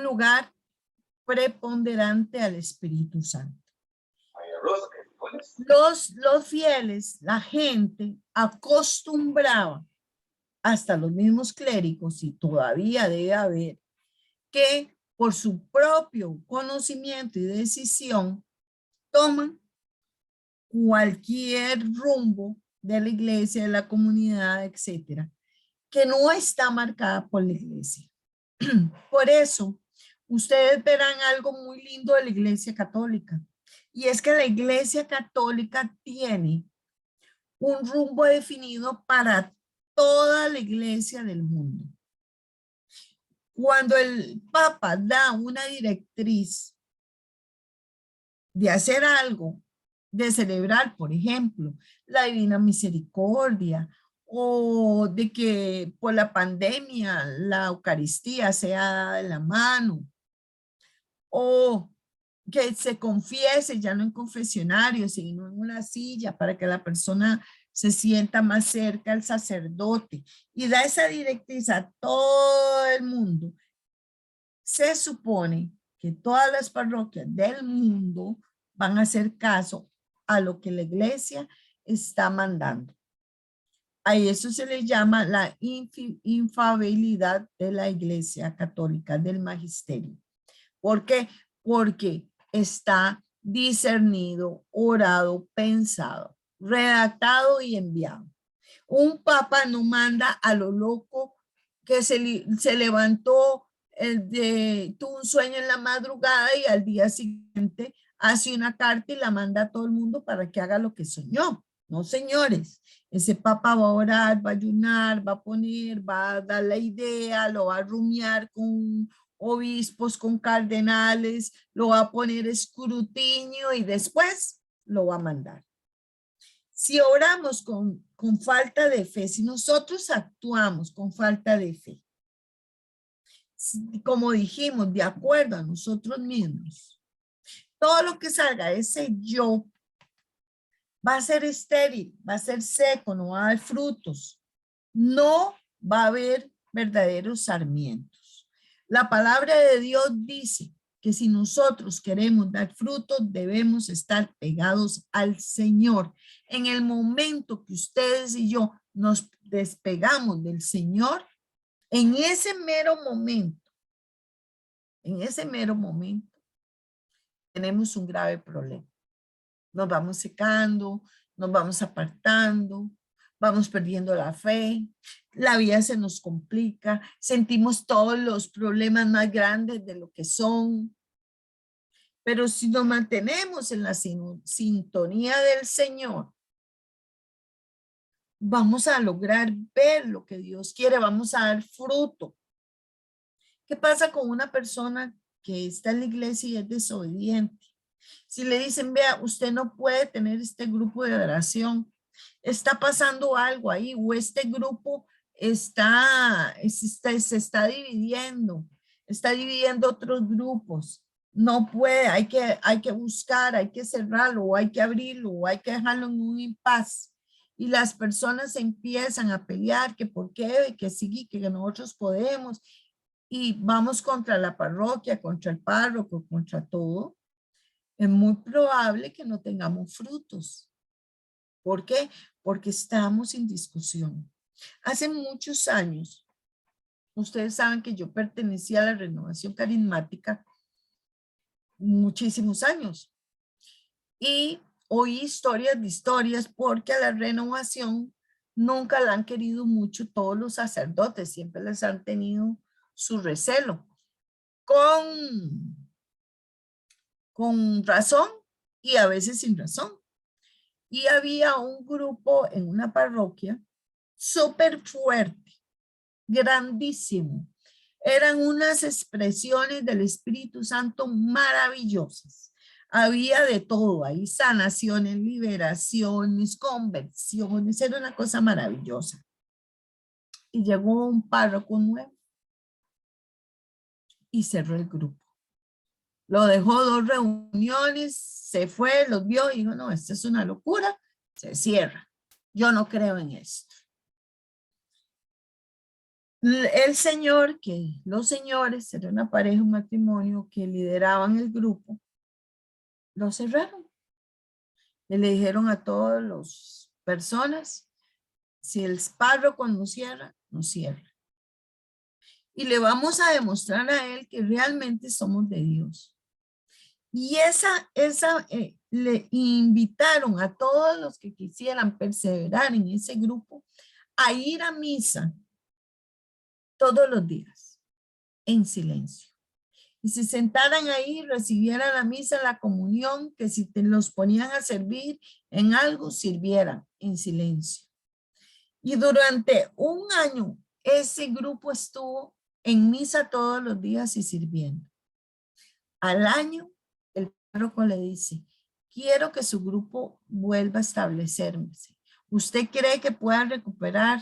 lugar preponderante al Espíritu Santo. Los fieles, la gente acostumbraba, hasta los mismos clérigos, y todavía debe haber, que por su propio conocimiento y decisión toman cualquier rumbo de la iglesia, de la comunidad, etcétera. que no está marcada por la iglesia. Por eso, ustedes verán algo muy lindo de la Iglesia Católica, y es que la Iglesia Católica tiene un rumbo definido para toda la iglesia del mundo. Cuando el Papa da una directriz de hacer algo, de celebrar, por ejemplo, la Divina Misericordia, o de que por la pandemia la Eucaristía sea dada de la mano, o que se confiese ya no en confesionario, sino en una silla para que la persona se sienta más cerca al sacerdote, y da esa directriz a todo el mundo. Se supone que todas las parroquias del mundo van a hacer caso a lo que la iglesia está mandando. A eso se le llama la infalibilidad de la Iglesia Católica, del magisterio. ¿Por qué? Porque está discernido, orado, pensado, redactado y enviado. Un papa no manda a lo loco que se levantó, tuvo un sueño en la madrugada y al día siguiente hace una carta y la manda a todo el mundo para que haga lo que soñó. No, señores, ese papa va a orar, va a ayunar, va a poner, va a dar la idea, lo va a rumiar con obispos, con cardenales, lo va a poner escrutinio y después lo va a mandar. Si oramos con falta de fe, si nosotros actuamos con falta de fe, como dijimos, de acuerdo a nosotros mismos, todo lo que salga de ese yo va a ser estéril, va a ser seco, no va a dar frutos, no va a haber verdaderos sarmientos. La palabra de Dios dice que si nosotros queremos dar frutos, debemos estar pegados al Señor. En el momento que ustedes y yo nos despegamos del Señor, en ese mero momento, tenemos un grave problema. Nos vamos secando, nos vamos apartando, vamos perdiendo la fe, la vida se nos complica, sentimos todos los problemas más grandes de lo que son. Pero si nos mantenemos en la sintonía del Señor, vamos a lograr ver lo que Dios quiere, vamos a dar fruto. ¿Qué pasa con una persona que está en la iglesia y es desobediente? Si le dicen, vea, usted no puede tener este grupo de oración, está pasando algo ahí, o este grupo se está dividiendo otros grupos. No puede, hay que buscar, hay que cerrarlo, o hay que abrirlo, o hay que dejarlo en un impasse. Y las personas empiezan a pelear, que por qué, que sí, que nosotros podemos, y vamos contra la parroquia, contra el párroco, contra todo. Es muy probable que no tengamos frutos. ¿Por qué? Porque estamos en discusión. Hace muchos años, ustedes saben que yo pertenecía a la Renovación Carismática muchísimos años. Y oí historias de historias porque a la Renovación nunca la han querido mucho todos los sacerdotes, siempre les han tenido su recelo. Con razón y a veces sin razón. Y había un grupo en una parroquia súper fuerte, grandísimo. Eran unas expresiones del Espíritu Santo maravillosas. Había de todo ahí, sanaciones, liberaciones, conversiones, era una cosa maravillosa. Y llegó un párroco nuevo y cerró el grupo. Lo dejó 2 reuniones, se fue, los vio y dijo, no, esto es una locura, se cierra. Yo no creo en esto. Los señores, era una pareja, un matrimonio que lideraban el grupo, lo cerraron. Y le dijeron a todas las personas, si el párroco no cierra, no cierra. Y le vamos a demostrar a él que realmente somos de Dios. Y le invitaron a todos los que quisieran perseverar en ese grupo a ir a misa todos los días, en silencio. Y se sentaran ahí, recibieran la misa, la comunión, que si los ponían a servir en algo, sirvieran en silencio. Y durante un año, ese grupo estuvo en misa todos los días y sirviendo. Al año, el párroco le dice, quiero que su grupo vuelva a establecerse. ¿Usted cree que pueda recuperar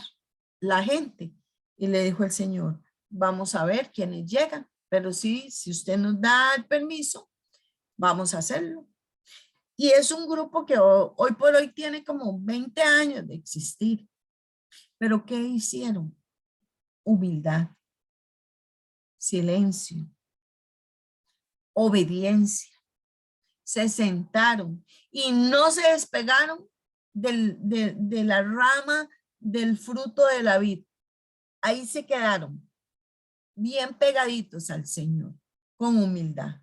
la gente? Y le dijo el Señor, vamos a ver quiénes llegan, pero sí, si usted nos da el permiso, vamos a hacerlo. Y es un grupo que hoy por hoy tiene como 20 años de existir. ¿Pero qué hicieron? Humildad, silencio, obediencia. Se sentaron y no se despegaron de la rama del fruto de la vid. Ahí se quedaron bien pegaditos al Señor, con humildad.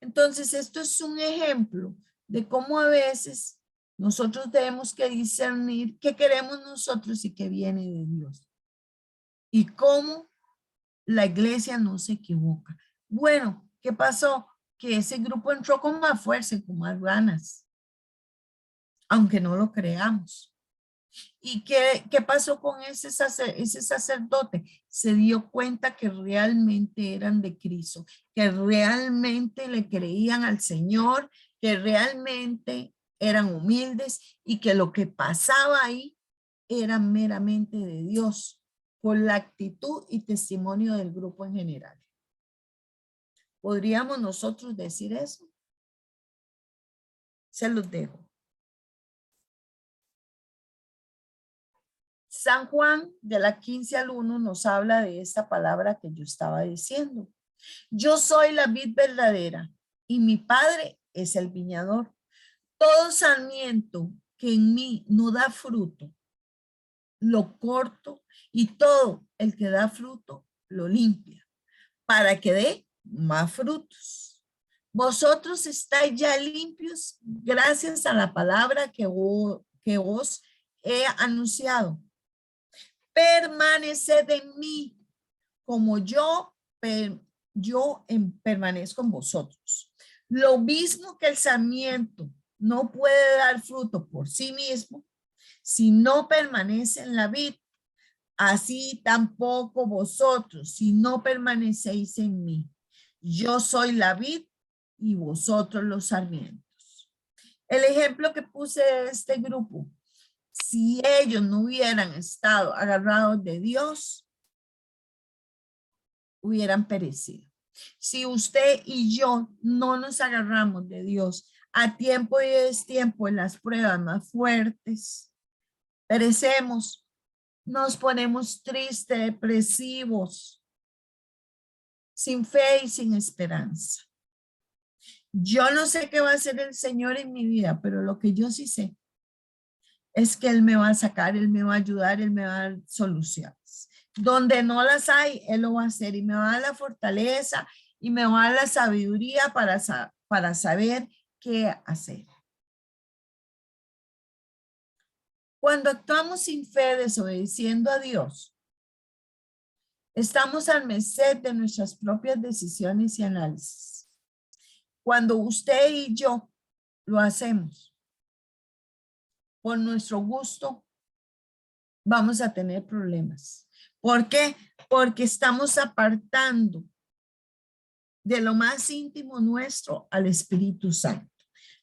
Entonces, esto es un ejemplo de cómo a veces nosotros tenemos que discernir qué queremos nosotros y qué viene de Dios. Y cómo la iglesia no se equivoca. Bueno, ¿qué pasó? Que ese grupo entró con más fuerza y con más ganas, aunque no lo creamos. ¿Y qué pasó con ese sacerdote? Se dio cuenta que realmente eran de Cristo, que realmente le creían al Señor, que realmente eran humildes y que lo que pasaba ahí era meramente de Dios, por la actitud y testimonio del grupo en general. ¿Podríamos nosotros decir eso? Se los dejo. San Juan de la 15 al 1 nos habla de esta palabra que yo estaba diciendo. Yo soy la vid verdadera y mi Padre es el viñador. Todo sarmiento que en mí no da fruto, lo corto, y todo el que da fruto, lo limpia, para que dé más frutos. Vosotros estáis ya limpios gracias a la palabra que os he anunciado. Permaneced en mí, como yo permanezco en vosotros. Lo mismo que el sarmiento no puede dar fruto por sí mismo si no permanece en la vid, así tampoco vosotros si no permanecéis en mí. Yo soy la vid y vosotros los sarmientos. El ejemplo que puse de este grupo, si ellos no hubieran estado agarrados de Dios, hubieran perecido. Si usted y yo no nos agarramos de Dios a tiempo y destiempo en las pruebas más fuertes, perecemos, nos ponemos tristes, depresivos, sin fe y sin esperanza. Yo no sé qué va a hacer el Señor en mi vida, pero lo que yo sí sé es que Él me va a sacar, Él me va a ayudar, Él me va a dar soluciones. Donde no las hay, Él lo va a hacer y me va a dar la fortaleza y me va a dar la sabiduría para saber qué hacer. Cuando actuamos sin fe, desobedeciendo a Dios, estamos al merced de nuestras propias decisiones y análisis. Cuando usted y yo lo hacemos por nuestro gusto, vamos a tener problemas. ¿Por qué? Porque estamos apartando de lo más íntimo nuestro al Espíritu Santo.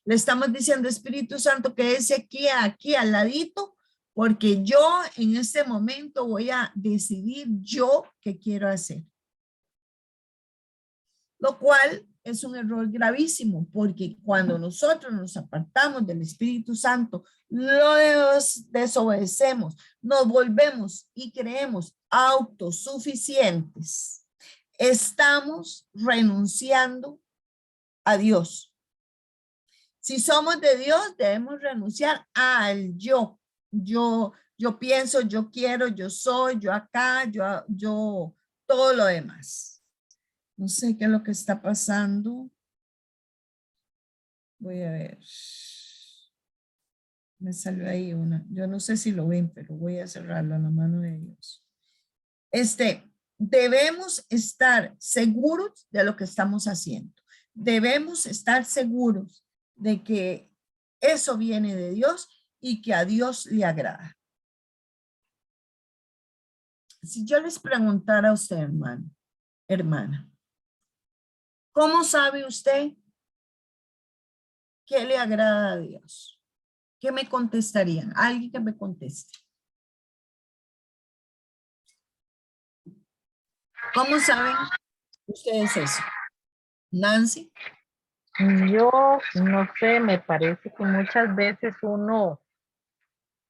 Le estamos diciendo, Espíritu Santo, quédese aquí al ladito, porque yo en este momento voy a decidir yo qué quiero hacer. Lo cual es un error gravísimo, porque cuando nosotros nos apartamos del Espíritu Santo, lo desobedecemos, nos volvemos y creemos autosuficientes. Estamos renunciando a Dios. Si somos de Dios, debemos renunciar al yo. Yo pienso, yo quiero, yo soy, yo acá, yo, todo lo demás. No sé qué es lo que está pasando. Voy a ver. Me salió ahí una. Yo no sé si lo ven, pero voy a cerrarlo a la mano de Dios. debemos estar seguros de lo que estamos haciendo. Debemos estar seguros de que eso viene de Dios y que a Dios le agrada. Si yo les preguntara a usted, hermano, hermana, ¿cómo sabe usted qué le agrada a Dios? ¿Qué me contestarían? Alguien que me conteste. ¿Cómo saben ustedes eso? Nancy. Yo no sé, me parece que muchas veces uno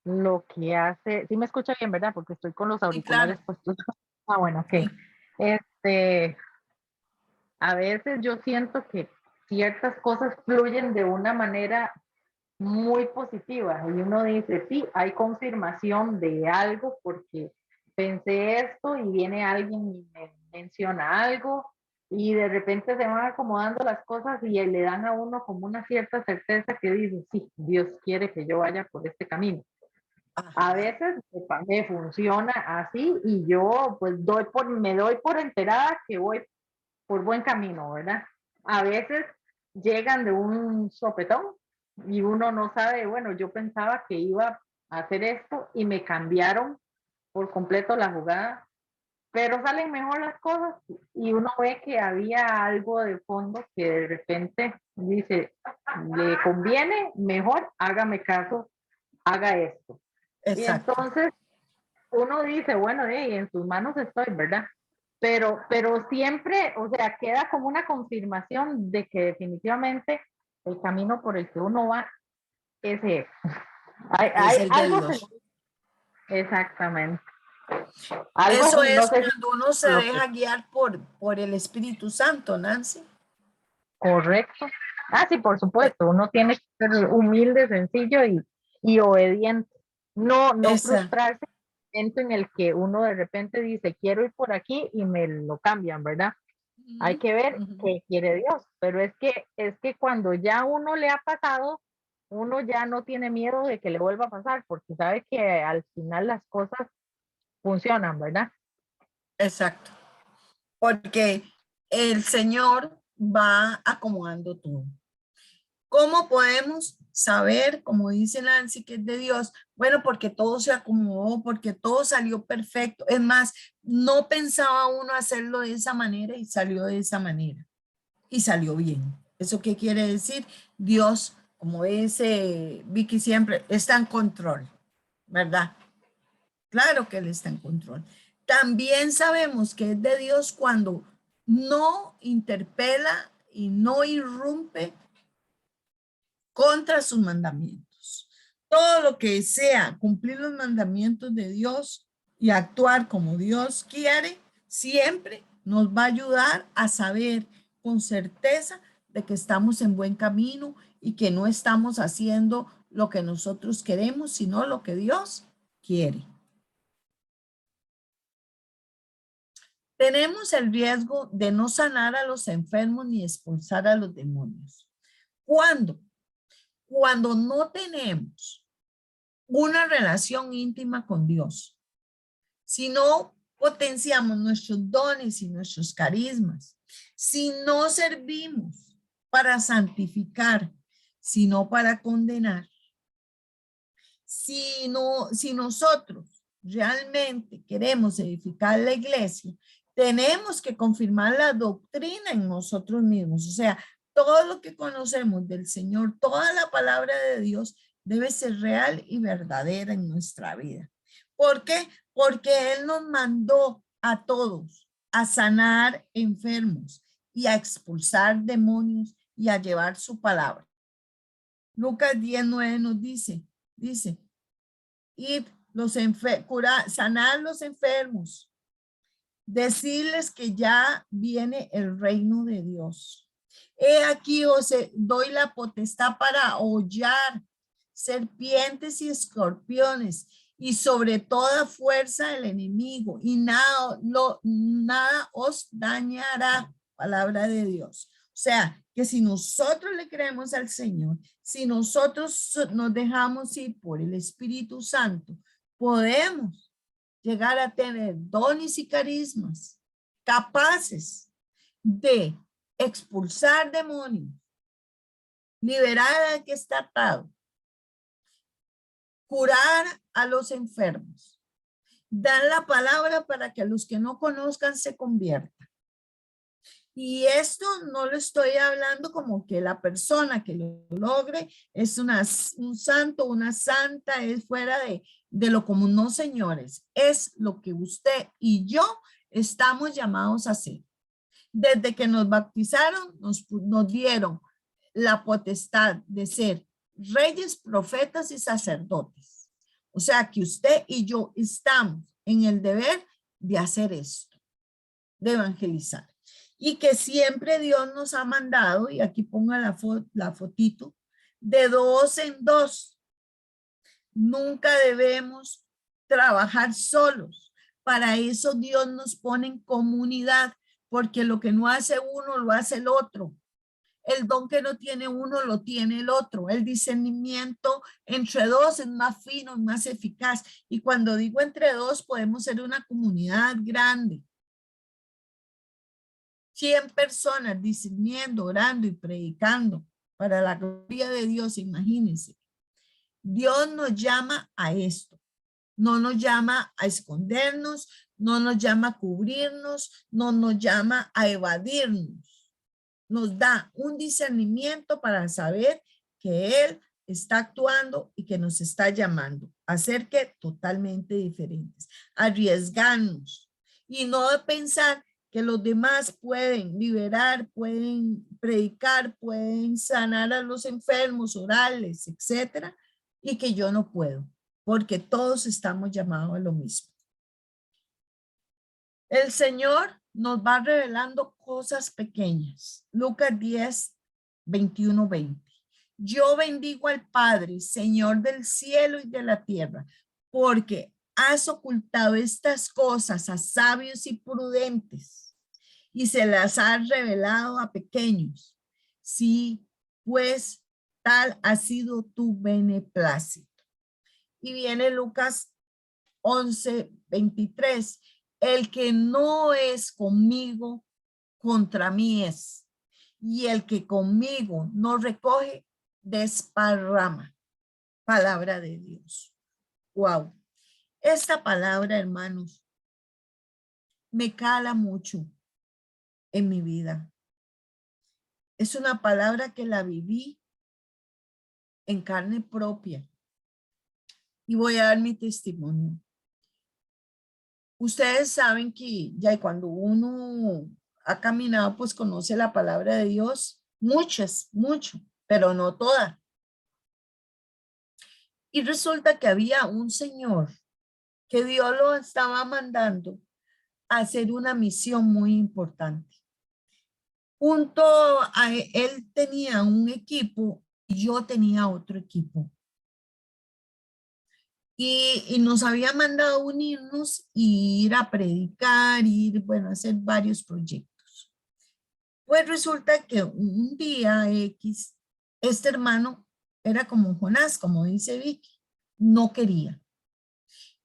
lo que hace, sí me escucha bien, ¿verdad? Porque estoy con los auriculares puestos. Ah, bueno, ok. Sí. A veces yo siento que ciertas cosas fluyen de una manera muy positiva y uno dice, sí, hay confirmación de algo porque pensé esto y viene alguien y me menciona algo y de repente se van acomodando las cosas y le dan a uno como una cierta certeza que dice, sí, Dios quiere que yo vaya por este camino. A veces me funciona así y yo pues me doy por enterada que voy por buen camino, ¿verdad? A veces llegan de un sopetón y uno no sabe, bueno, yo pensaba que iba a hacer esto y me cambiaron por completo la jugada, pero salen mejor las cosas y uno ve que había algo de fondo que de repente dice, le conviene, mejor hágame caso, haga esto. Exacto. Y entonces uno dice, bueno, en sus manos estoy, ¿verdad? Pero siempre, o sea, queda como una confirmación de que definitivamente el camino por el que uno va es ese. Es el de Algo Dios. exactamente. Algo, Eso no es sé si cuando uno se lo deja guiar por el Espíritu Santo, Nancy. correcto. Ah, sí, por supuesto, uno tiene que ser humilde, sencillo y obediente. No Esa. frustrarse en el que uno de repente dice, quiero ir por aquí y me lo cambian, ¿verdad? Hay que ver qué quiere Dios, pero es que cuando ya uno le ha pasado, uno ya no tiene miedo de que le vuelva a pasar, porque sabe que al final las cosas funcionan, ¿verdad? Exacto. Porque el Señor va acomodando todo. ¿Cómo podemos saber, como dice Nancy, que es de Dios? Bueno, porque todo se acomodó, porque todo salió perfecto. Es más, no pensaba uno hacerlo de esa manera y salió de esa manera. Y salió bien. ¿Eso qué quiere decir? Dios, como dice Vicky siempre, está en control, ¿verdad? Claro que Él está en control. También sabemos que es de Dios cuando no interpela y no irrumpe contra sus mandamientos. Todo lo que sea cumplir los mandamientos de Dios y actuar como Dios quiere, siempre nos va a ayudar a saber con certeza de que estamos en buen camino y que no estamos haciendo lo que nosotros queremos, sino lo que Dios quiere. Tenemos el riesgo de no sanar a los enfermos ni expulsar a los demonios. ¿Cuándo? Cuando no tenemos una relación íntima con Dios, si no potenciamos nuestros dones y nuestros carismas, si no servimos para santificar, sino para condenar, si nosotros realmente queremos edificar la iglesia, tenemos que confirmar la doctrina en nosotros mismos. O sea, todo lo que conocemos del Señor, toda la palabra de Dios debe ser real y verdadera en nuestra vida. ¿Por qué? Porque Él nos mandó a todos a sanar enfermos y a expulsar demonios y a llevar su palabra. Lucas 10:9 nos dice, ir sanar los enfermos, decirles que ya viene el reino de Dios. He aquí os doy la potestad para hollar serpientes y escorpiones y sobre toda fuerza del enemigo y nada os dañará. Palabra de Dios. O sea, que si nosotros le creemos al Señor, si nosotros nos dejamos ir por el Espíritu Santo, podemos llegar a tener dones y carismas capaces de expulsar demonios, liberar al que está atado, curar a los enfermos, dar la palabra para que los que no conozcan se conviertan. Y esto no lo estoy hablando como que la persona que lo logre es un santo, una santa, es fuera de lo común. No, señores, es lo que usted y yo estamos llamados a hacer. Desde que nos bautizaron, nos dieron la potestad de ser reyes, profetas y sacerdotes. O sea que usted y yo estamos en el deber de hacer esto, de evangelizar. Y que siempre Dios nos ha mandado, y aquí ponga la fotito, de 2 en 2. Nunca debemos trabajar solos. Para eso Dios nos pone en comunidad, porque lo que no hace uno, lo hace el otro. El don que no tiene uno, lo tiene el otro. El discernimiento entre dos es más fino, más eficaz. Y cuando digo entre dos, podemos ser una comunidad grande. 100 personas discerniendo, orando y predicando para la gloria de Dios, imagínense. Dios nos llama a esto. No nos llama a escondernos, no nos llama a cubrirnos, no nos llama a evadirnos. Nos da un discernimiento para saber que Él está actuando y que nos está llamando a ser que totalmente diferentes, arriesgarnos y no pensar que los demás pueden liberar, pueden predicar, pueden sanar a los enfermos, orales, etcétera, y que yo no puedo, porque todos estamos llamados a lo mismo. El Señor nos va revelando cosas pequeñas. Lucas 10, 21, 20. Yo bendigo al Padre, Señor del cielo y de la tierra, porque has ocultado estas cosas a sabios y prudentes y se las has revelado a pequeños. Sí, pues tal ha sido tu beneplácito. Y viene Lucas 11, 23. El que no es conmigo, contra mí es. Y el que conmigo no recoge, desparrama. Palabra de Dios. Wow. Esta palabra, hermanos, me cala mucho en mi vida. Es una palabra que la viví en carne propia. Y voy a dar mi testimonio. Ustedes saben que ya cuando uno ha caminado, pues conoce la palabra de Dios. Mucho, pero no toda. Y resulta que había un señor que Dios lo estaba mandando a hacer una misión muy importante. Junto a él tenía un equipo y yo tenía otro equipo. Y nos había mandado unirnos y ir a predicar, a hacer varios proyectos. Pues resulta que un día X, este hermano era como Jonás, como dice Vicky, no quería.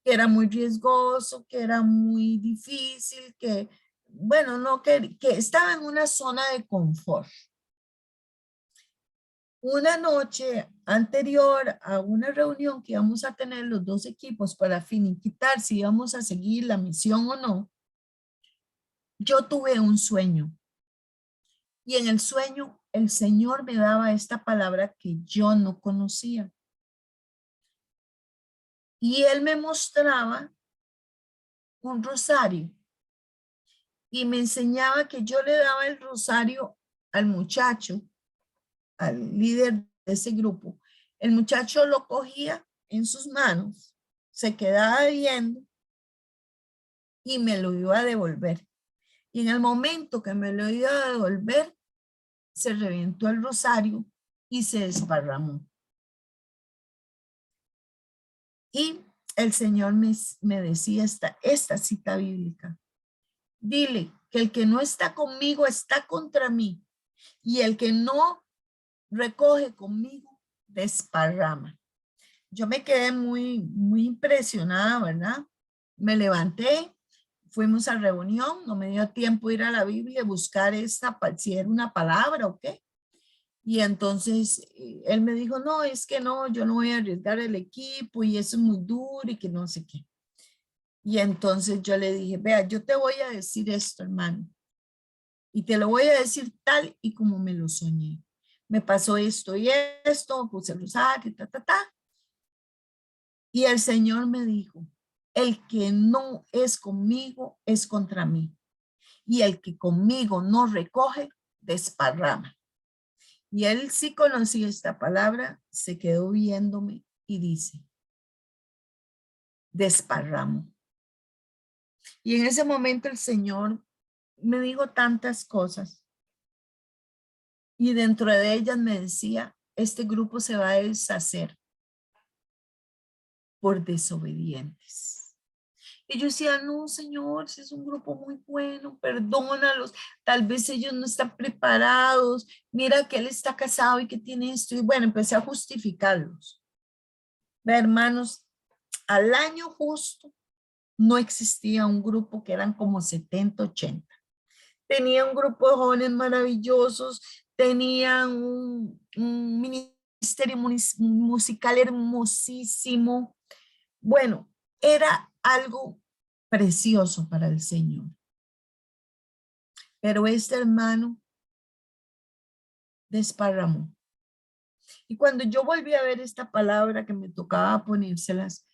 Que era muy riesgoso, que era muy difícil, que estaba en una zona de confort. Una noche anterior a una reunión que íbamos a tener los dos equipos para finiquitar si íbamos a seguir la misión o no, yo tuve un sueño. Y en el sueño el Señor me daba esta palabra que yo no conocía. Y Él me mostraba un rosario. Y me enseñaba que yo le daba el rosario al muchacho, al líder de ese grupo. El muchacho lo cogía en sus manos, se quedaba viendo y me lo iba a devolver. Y en el momento que me lo iba a devolver, se reventó el rosario y se desparramó. Y el Señor me decía esta cita bíblica. Dile que el que no está conmigo está contra mí y el que no recoge conmigo desparrama. Yo me quedé muy impresionada, ¿verdad? Me levanté, fuimos a reunión, no me dio tiempo ir a la Biblia, buscar si era una palabra o qué. Y entonces él me dijo, no, es que no, yo no voy a arriesgar el equipo y eso es muy duro y que no sé qué. Y entonces yo le dije, vea, yo te voy a decir esto, hermano. Y te lo voy a decir tal y como me lo soñé. Me pasó esto y esto, puse el rosario, ta. Y el Señor me dijo, el que no es conmigo es contra mí. Y el que conmigo no recoge, desparrama. Y él sí conocía esta palabra, se quedó viéndome y dice, desparramo. Y en ese momento el Señor me dijo tantas cosas. Y dentro de ellas me decía, este grupo se va a deshacer por desobedientes. Y yo decía, no, Señor, si es un grupo muy bueno, perdónalos. Tal vez ellos no están preparados. Mira que él está casado y que tiene esto. Y bueno, empecé a justificarlos. Ve, hermanos, al año justo no existía un grupo que eran como 70, 80. Tenía un grupo de jóvenes maravillosos, tenían un ministerio musical hermosísimo. Bueno, era algo precioso para el Señor. Pero este hermano desparramó. Y cuando yo volví a ver esta palabra que me tocaba ponérselas,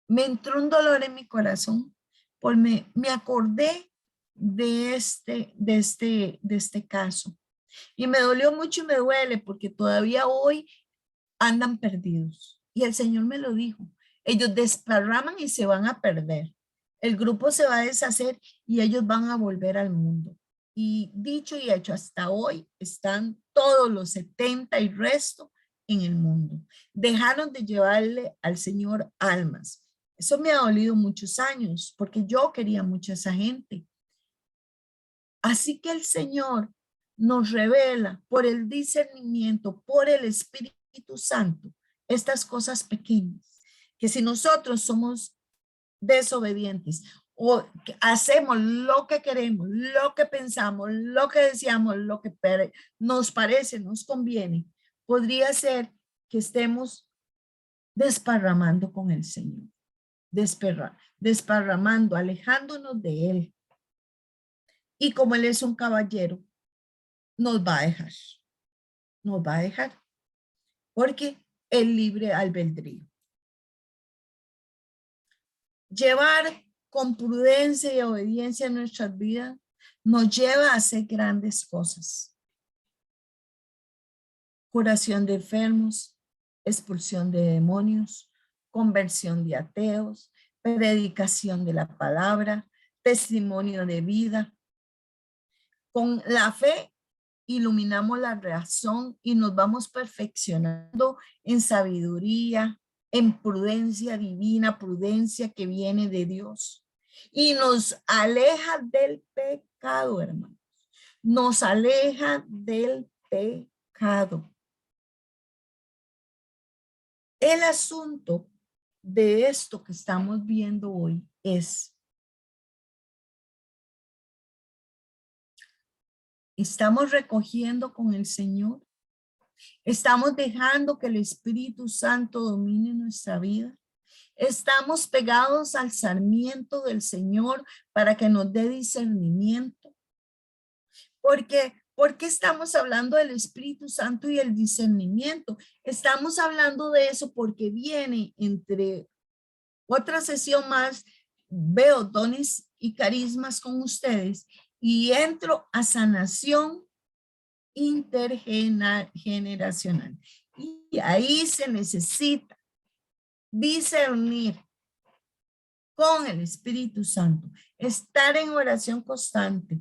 me entró un dolor en mi corazón, porque me acordé de este caso. Y me dolió mucho y me duele porque todavía hoy andan perdidos. Y el Señor me lo dijo. Ellos desparraman y se van a perder. El grupo se va a deshacer y ellos van a volver al mundo. Y dicho y hecho, hasta hoy están todos los 70 y resto en el mundo. Dejaron de llevarle al Señor almas. Eso me ha dolido muchos años porque yo quería mucho a esa gente. Así que el Señor nos revela por el discernimiento, por el Espíritu Santo, estas cosas pequeñas, que si nosotros somos desobedientes o hacemos lo que queremos, lo que pensamos, lo que deseamos, lo que nos parece, nos conviene, podría ser que estemos desparramando con el Señor, desparramando, alejándonos de Él. Y como Él es un caballero, nos va a dejar, porque el libre albedrío. Llevar con prudencia y obediencia en nuestras vidas nos lleva a hacer grandes cosas. Curación de enfermos, expulsión de demonios, conversión de ateos, predicación de la palabra, testimonio de vida. Con la fe iluminamos la razón y nos vamos perfeccionando en sabiduría, en prudencia divina, prudencia que viene de Dios. Y nos aleja del pecado, hermanos. Nos aleja del pecado. El asunto de esto que estamos viendo hoy es: ¿estamos recogiendo con el Señor? ¿Estamos dejando que el Espíritu Santo domine nuestra vida? ¿Estamos pegados al sarmiento del Señor para que nos dé discernimiento? ¿Por qué estamos hablando del Espíritu Santo y el discernimiento? Estamos hablando de eso porque viene entre otra sesión más, veo dones y carismas con ustedes y entro a sanación intergeneracional. Y ahí se necesita discernir con el Espíritu Santo, estar en oración constante,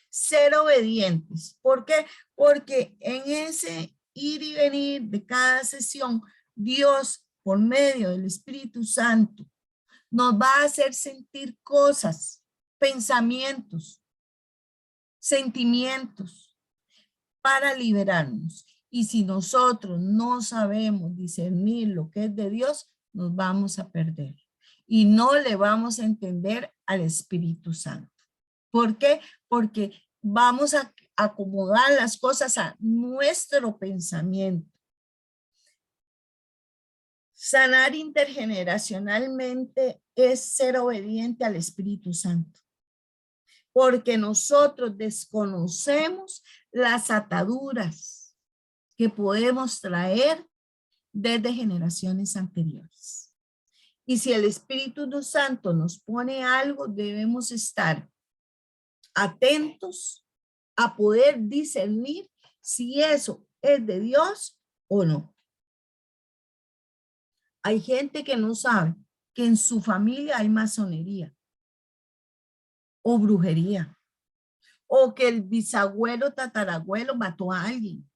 ser obedientes. ¿Por qué? Porque en ese ir y venir de cada sesión, Dios, por medio del Espíritu Santo, nos va a hacer sentir cosas, pensamientos, sentimientos, para liberarnos. Y si nosotros no sabemos discernir lo que es de Dios, nos vamos a perder y no le vamos a entender al Espíritu Santo. ¿Por qué? Porque vamos a acomodar las cosas a nuestro pensamiento. Sanar intergeneracionalmente es ser obediente al Espíritu Santo, porque nosotros desconocemos las ataduras que podemos traer desde generaciones anteriores. Y si el Espíritu Santo nos pone algo, debemos estar atentos a poder discernir si eso es de Dios o no. Hay gente que no sabe que en su familia hay masonería o brujería, o que el bisabuelo, tatarabuelo mató a alguien.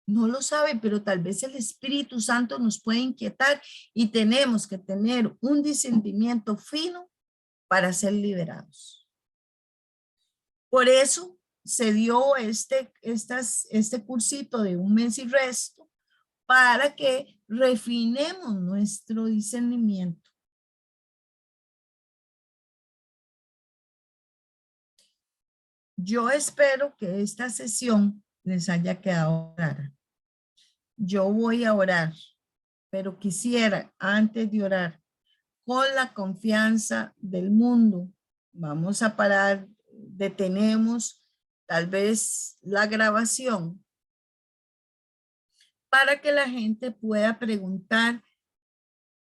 No lo sabe, pero tal vez el Espíritu Santo nos puede inquietar y tenemos que tener un discernimiento fino para ser liberados. Por eso se dio este cursito de 1 mes y resto para que refinemos nuestro discernimiento. Yo espero que esta sesión les haya quedado clara. Yo voy a orar, pero quisiera, antes de orar, con la confianza del mundo, vamos a parar, detenemos tal vez la grabación para que la gente pueda preguntar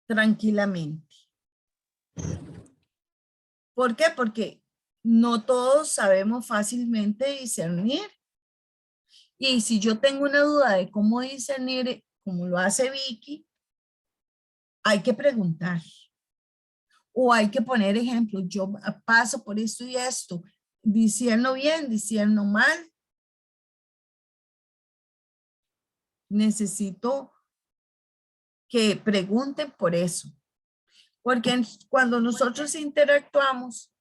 tranquilamente. ¿Por qué? Porque no todos sabemos fácilmente discernir. Y si yo tengo una duda de cómo discernir, como lo hace Vicky, hay que preguntar. O hay que poner ejemplos. Yo paso por esto y esto. Discierno bien, discierno mal. Necesito que pregunten por eso. Porque cuando nosotros interactuamos,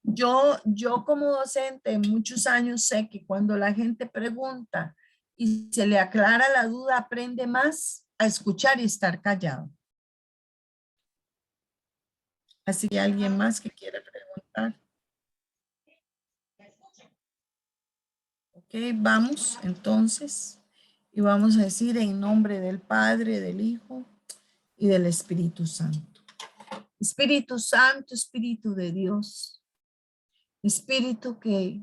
yo como docente muchos años sé que cuando la gente pregunta y se le aclara la duda, aprende más a escuchar y estar callado. Así que alguien más que quiera preguntar. Ok, vamos entonces y vamos a decir en nombre del Padre, del Hijo y del Espíritu Santo. Espíritu Santo, Espíritu de Dios, Espíritu que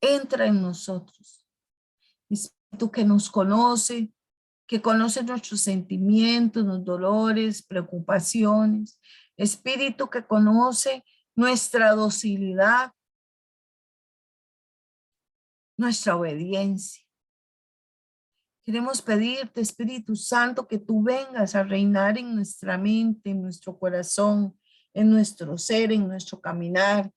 entra en nosotros, Espíritu que nos conoce, que conoce nuestros sentimientos, los dolores, preocupaciones, Espíritu que conoce nuestra docilidad, nuestra obediencia. Queremos pedirte, Espíritu Santo, que tú vengas a reinar en nuestra mente, en nuestro corazón, en nuestro ser, en nuestro caminar,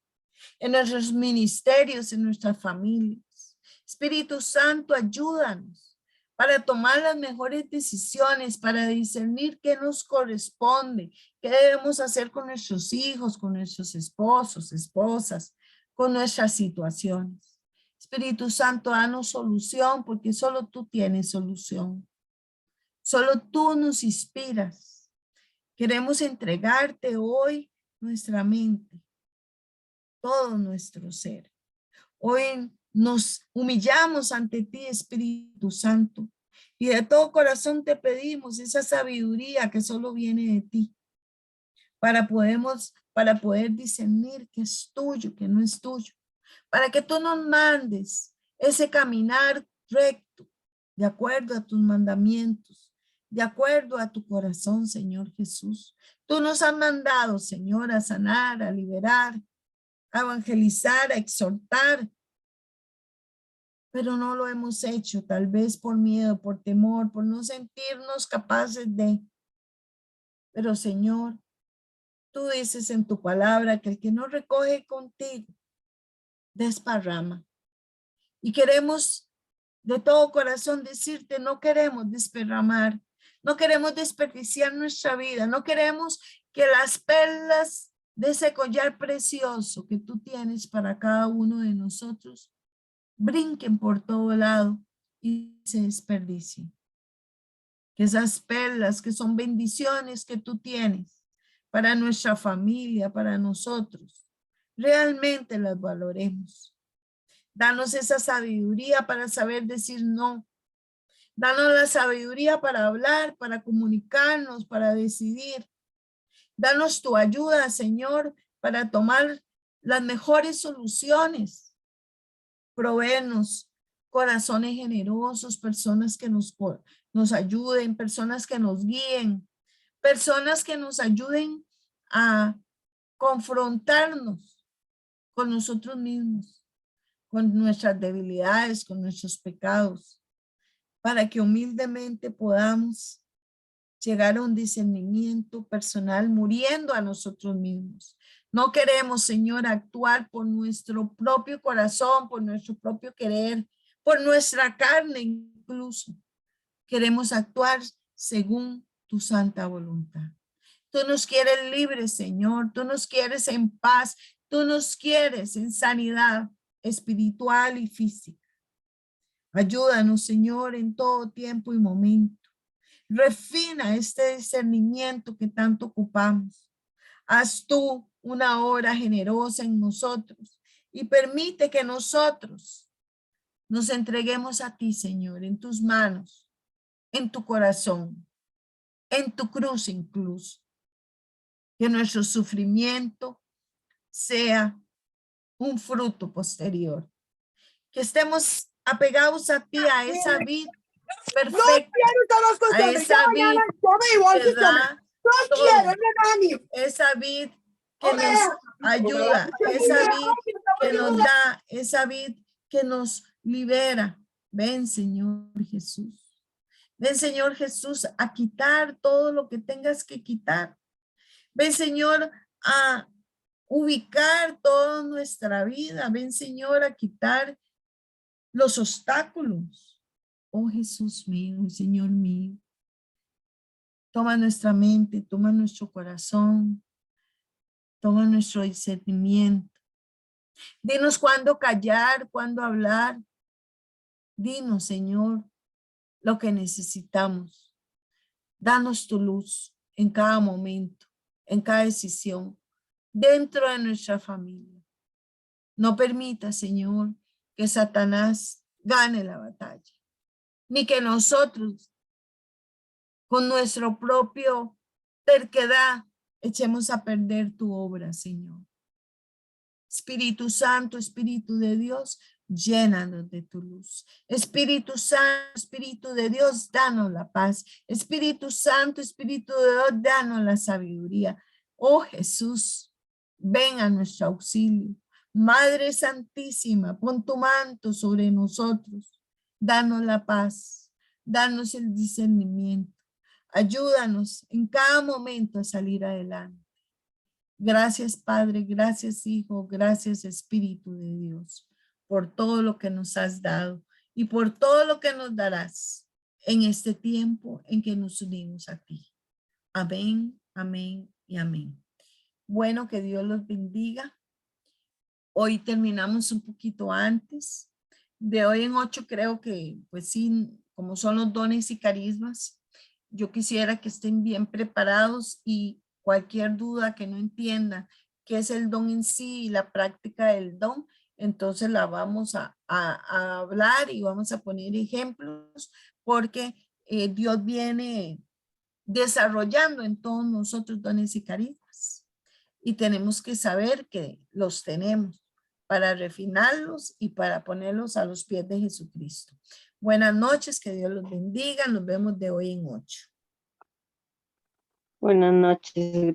en nuestros ministerios, en nuestras familias. Espíritu Santo, ayúdanos para tomar las mejores decisiones, para discernir qué nos corresponde, qué debemos hacer con nuestros hijos, con nuestros esposos, esposas, con nuestras situaciones. Espíritu Santo, danos solución porque solo tú tienes solución. Solo tú nos inspiras. Queremos entregarte hoy nuestra mente, todo nuestro ser. Hoy nos humillamos ante ti, Espíritu Santo, y de todo corazón te pedimos esa sabiduría que solo viene de ti para poder discernir que es tuyo, que no es tuyo, para que tú nos mandes ese caminar recto, de acuerdo a tus mandamientos, de acuerdo a tu corazón, Señor Jesús. Tú nos has mandado, Señor, a sanar, a liberar, a evangelizar, a exhortar, pero no lo hemos hecho, tal vez por miedo, por temor, por no sentirnos capaces de. Pero Señor, tú dices en tu palabra que el que no recoge contigo, desparrama. Y queremos de todo corazón decirte, no queremos desparramar, no queremos desperdiciar nuestra vida, no queremos que las perlas de ese collar precioso que tú tienes para cada uno de nosotros brinquen por todo lado y se desperdicien. Que esas perlas que son bendiciones que tú tienes para nuestra familia, para nosotros, realmente las valoremos. Danos esa sabiduría para saber decir no. Danos la sabiduría para hablar, para comunicarnos, para decidir. Danos tu ayuda, Señor, para tomar las mejores soluciones. Provéenos corazones generosos, personas que nos ayuden, personas que nos guíen, personas que nos ayuden a confrontarnos con nosotros mismos, con nuestras debilidades, con nuestros pecados, para que humildemente podamos llegar a un discernimiento personal, muriendo a nosotros mismos. No queremos, Señor, actuar por nuestro propio corazón, por nuestro propio querer, por nuestra carne incluso. Queremos actuar según tu santa voluntad. Tú nos quieres libres, Señor. Tú nos quieres en paz. Tú nos quieres en sanidad espiritual y física. Ayúdanos, Señor, en todo tiempo y momento. Refina este discernimiento que tanto ocupamos. Haz tú una obra generosa en nosotros y permite que nosotros nos entreguemos a ti, Señor, en tus manos, en tu corazón, en tu cruz incluso. Que nuestro sufrimiento sea un fruto posterior. Que estemos apegados a ti, a esa vid perfecta, a esa vid que da todo, esa vid que nos ayuda, esa vid que nos da, esa vid que nos libera. Ven, Señor Jesús. Ven, Señor Jesús, a quitar todo lo que tengas que quitar. Ven, Señor, a ubicar toda nuestra vida. Ven, Señor, a quitar los obstáculos. Oh Jesús mío, Señor mío. Toma nuestra mente, toma nuestro corazón, toma nuestro discernimiento. Dinos cuándo callar, cuándo hablar. Dinos, Señor, lo que necesitamos. Danos tu luz en cada momento, en cada decisión, dentro de nuestra familia. No permita, Señor, que Satanás gane la batalla, ni que nosotros, con nuestro propio terquedad, echemos a perder tu obra, Señor. Espíritu Santo, Espíritu de Dios, llénanos de tu luz. Espíritu Santo, Espíritu de Dios, danos la paz. Espíritu Santo, Espíritu de Dios, danos la sabiduría. Oh Jesús, ven a nuestro auxilio. Madre Santísima, pon tu manto sobre nosotros. Danos la paz, danos el discernimiento. Ayúdanos en cada momento a salir adelante. Gracias, Padre, gracias, Hijo, gracias, Espíritu de Dios, por todo lo que nos has dado y por todo lo que nos darás en este tiempo en que nos unimos a ti. Amén, amén y amén. Bueno, que Dios los bendiga. Hoy terminamos un poquito antes. De hoy en 8 creo que, pues sí, como son los dones y carismas, yo quisiera que estén bien preparados y cualquier duda que no entiendan qué es el don en sí y la práctica del don, entonces la vamos a hablar y vamos a poner ejemplos porque Dios viene desarrollando en todos nosotros dones y carismas y tenemos que saber que los tenemos para refinarlos y para ponerlos a los pies de Jesucristo. Buenas noches, que Dios los bendiga. Nos vemos de hoy en 8. Buenas noches, gracias.